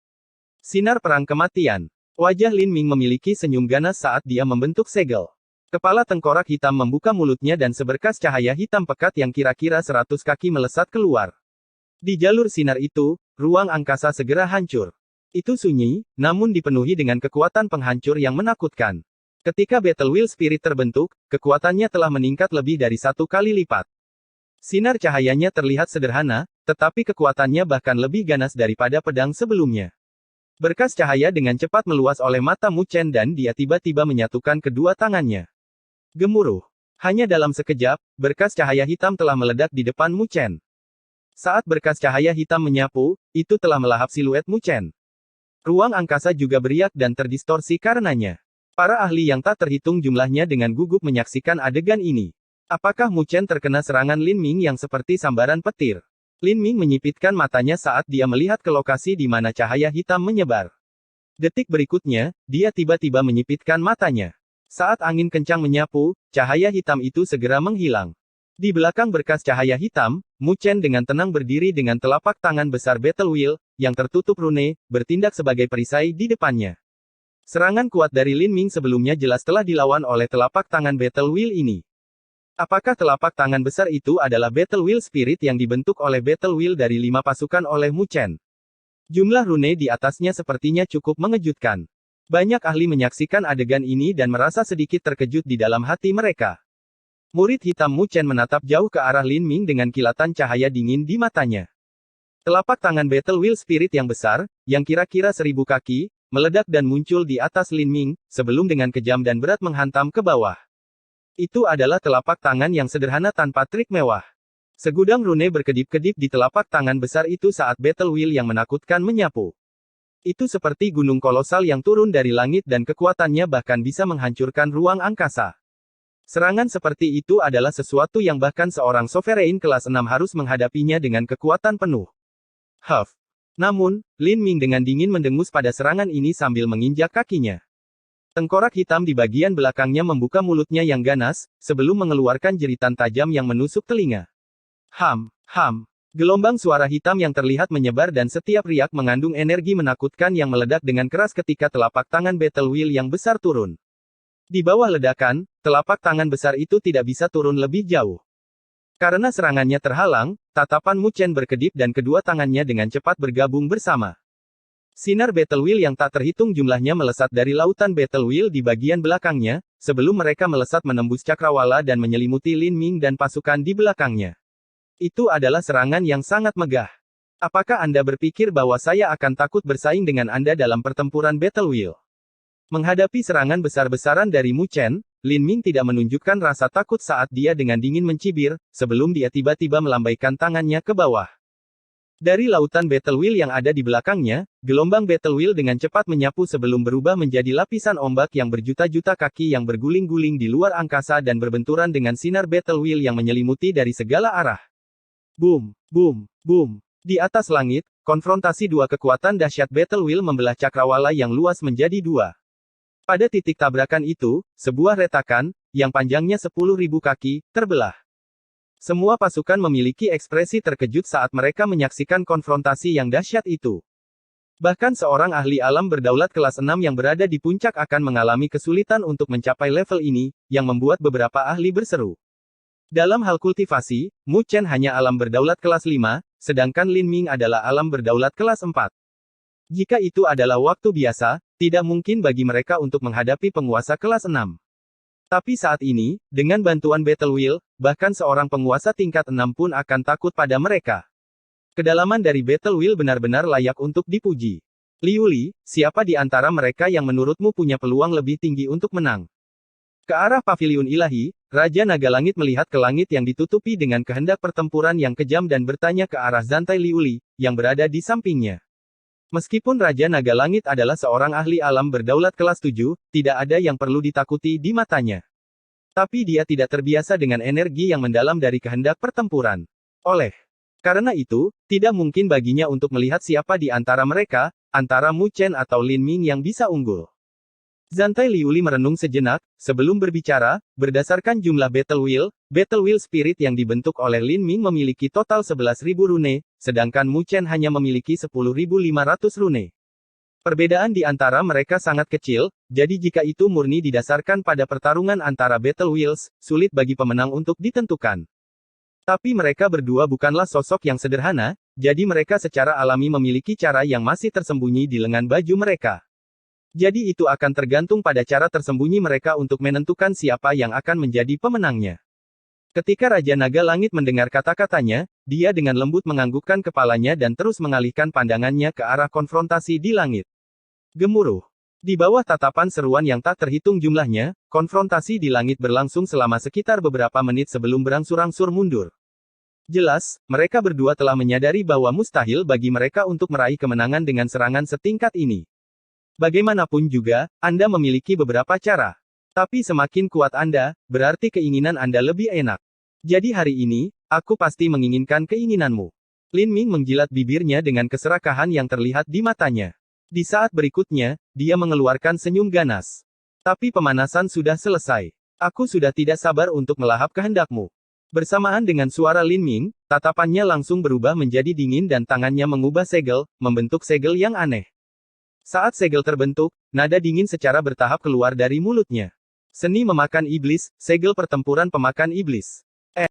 Sinar perang kematian. Wajah Lin Ming memiliki senyum ganas saat dia membentuk segel. Kepala tengkorak hitam membuka mulutnya dan seberkas cahaya hitam pekat yang kira-kira 100 kaki melesat keluar. Di jalur sinar itu, ruang angkasa segera hancur. Itu sunyi, namun dipenuhi dengan kekuatan penghancur yang menakutkan. Ketika Battle Wheel Spirit terbentuk, kekuatannya telah meningkat lebih dari 1 kali lipat. Sinar cahayanya terlihat sederhana, tetapi kekuatannya bahkan lebih ganas daripada pedang sebelumnya. Berkas cahaya dengan cepat meluas oleh mata Mu Chen dan dia tiba-tiba menyatukan kedua tangannya. Gemuruh. Hanya dalam sekejap, berkas cahaya hitam telah meledak di depan Mu Chen. Saat berkas cahaya hitam menyapu, itu telah melahap siluet Mu Chen. Ruang angkasa juga beriak dan terdistorsi karenanya. Para ahli yang tak terhitung jumlahnya dengan gugup menyaksikan adegan ini. Apakah Mu Chen terkena serangan Lin Ming yang seperti sambaran petir? Lin Ming menyipitkan matanya saat dia melihat ke lokasi di mana cahaya hitam menyebar. Detik berikutnya, dia tiba-tiba menyipitkan matanya. Saat angin kencang menyapu, cahaya hitam itu segera menghilang. Di belakang berkas cahaya hitam, Mu Chen dengan tenang berdiri dengan telapak tangan besar Battle Wheel, yang tertutup rune, bertindak sebagai perisai di depannya. Serangan kuat dari Lin Ming sebelumnya jelas telah dilawan oleh telapak tangan Battle Wheel ini. Apakah telapak tangan besar itu adalah Battle Wheel Spirit yang dibentuk oleh Battle Wheel dari 5 pasukan oleh Mu Chen? Jumlah rune di atasnya sepertinya cukup mengejutkan. Banyak ahli menyaksikan adegan ini dan merasa sedikit terkejut di dalam hati mereka. Murid hitam Mu Chen menatap jauh ke arah Lin Ming dengan kilatan cahaya dingin di matanya. Telapak tangan Battle Wheel Spirit yang besar, yang kira-kira 1000 kaki, meledak dan muncul di atas Lin Ming, sebelum dengan kejam dan berat menghantam ke bawah. Itu adalah telapak tangan yang sederhana tanpa trik mewah. Segudang rune berkedip-kedip di telapak tangan besar itu saat Battle Wheel yang menakutkan menyapu. Itu seperti gunung kolosal yang turun dari langit dan kekuatannya bahkan bisa menghancurkan ruang angkasa. Serangan seperti itu adalah sesuatu yang bahkan seorang sovereign kelas 6 harus menghadapinya dengan kekuatan penuh. Huff. Namun, Lin Ming dengan dingin mendengus pada serangan ini sambil menginjak kakinya. Tengkorak hitam di bagian belakangnya membuka mulutnya yang ganas, sebelum mengeluarkan jeritan tajam yang menusuk telinga. Ham, ham. Gelombang suara hitam yang terlihat menyebar dan setiap riak mengandung energi menakutkan yang meledak dengan keras ketika telapak tangan Battle Wheel yang besar turun. Di bawah ledakan, telapak tangan besar itu tidak bisa turun lebih jauh. Karena serangannya terhalang, tatapan Mu Chen berkedip dan kedua tangannya dengan cepat bergabung bersama. Sinar Battle Wheel yang tak terhitung jumlahnya melesat dari lautan Battle Wheel di bagian belakangnya, sebelum mereka melesat menembus cakrawala dan menyelimuti Lin Ming dan pasukan di belakangnya. Itu adalah serangan yang sangat megah. Apakah Anda berpikir bahwa saya akan takut bersaing dengan Anda dalam pertempuran Battle Wheel? Menghadapi serangan besar-besaran dari Mu Chen, Lin Ming tidak menunjukkan rasa takut saat dia dengan dingin mencibir, sebelum dia tiba-tiba melambaikan tangannya ke bawah. Dari lautan Battle Wheel yang ada di belakangnya, gelombang Battle Wheel dengan cepat menyapu sebelum berubah menjadi lapisan ombak yang berjuta-juta kaki yang berguling-guling di luar angkasa dan berbenturan dengan sinar Battle Wheel yang menyelimuti dari segala arah. Boom, boom, boom. Di atas langit, konfrontasi dua kekuatan dahsyat Battle Wheel membelah cakrawala yang luas menjadi dua. Pada titik tabrakan itu, sebuah retakan, yang panjangnya 10.000 kaki, terbelah. Semua pasukan memiliki ekspresi terkejut saat mereka menyaksikan konfrontasi yang dahsyat itu. Bahkan seorang ahli alam berdaulat kelas 6 yang berada di puncak akan mengalami kesulitan untuk mencapai level ini, yang membuat beberapa ahli berseru. Dalam hal kultivasi, Mu Chen hanya alam berdaulat kelas 5, sedangkan Lin Ming adalah alam berdaulat kelas 4. Jika itu adalah waktu biasa, tidak mungkin bagi mereka untuk menghadapi penguasa kelas 6. Tapi saat ini, dengan bantuan Battle Wheel, bahkan seorang penguasa tingkat 6 pun akan takut pada mereka. Kedalaman dari Battle Wheel benar-benar layak untuk dipuji. Liu Li, siapa di antara mereka yang menurutmu punya peluang lebih tinggi untuk menang? Ke arah paviliun ilahi, Raja Naga Langit melihat ke langit yang ditutupi dengan kehendak pertempuran yang kejam dan bertanya ke arah Zantai Liu Li, yang berada di sampingnya. Meskipun Raja Naga Langit adalah seorang ahli alam berdaulat kelas 7, tidak ada yang perlu ditakuti di matanya. Tapi dia tidak terbiasa dengan energi yang mendalam dari kehendak pertempuran. Oleh karena itu, tidak mungkin baginya untuk melihat siapa di antara mereka, antara Mu Chen atau Lin Ming yang bisa unggul. Zantai Liuli merenung sejenak, sebelum berbicara, berdasarkan jumlah Battle Wheel Spirit yang dibentuk oleh Lin Ming memiliki total 11.000 rune, sedangkan Mu Chen hanya memiliki 10.500 rune. Perbedaan di antara mereka sangat kecil, jadi jika itu murni didasarkan pada pertarungan antara Battle Wheels, sulit bagi pemenang untuk ditentukan. Tapi mereka berdua bukanlah sosok yang sederhana, jadi mereka secara alami memiliki cara yang masih tersembunyi di lengan baju mereka. Jadi itu akan tergantung pada cara tersembunyi mereka untuk menentukan siapa yang akan menjadi pemenangnya. Ketika Raja Naga Langit mendengar kata-katanya, dia dengan lembut menganggukkan kepalanya dan terus mengalihkan pandangannya ke arah konfrontasi di langit. Gemuruh. Di bawah tatapan seruan yang tak terhitung jumlahnya, konfrontasi di langit berlangsung selama sekitar beberapa menit sebelum berangsur-angsur mundur. Jelas, mereka berdua telah menyadari bahwa mustahil bagi mereka untuk meraih kemenangan dengan serangan setingkat ini. Bagaimanapun juga, Anda memiliki beberapa cara. Tapi semakin kuat Anda, berarti keinginan Anda lebih enak. Jadi hari ini, aku pasti menginginkan keinginanmu. Lin Ming menjilat bibirnya dengan keserakahan yang terlihat di matanya. Di saat berikutnya, dia mengeluarkan senyum ganas. Tapi pemanasan sudah selesai. Aku sudah tidak sabar untuk melahap kehendakmu. Bersamaan dengan suara Lin Ming, tatapannya langsung berubah menjadi dingin dan tangannya mengubah segel, membentuk segel yang aneh. Saat segel terbentuk, nada dingin secara bertahap keluar dari mulutnya. Seni memakan iblis, segel pertempuran pemakan iblis.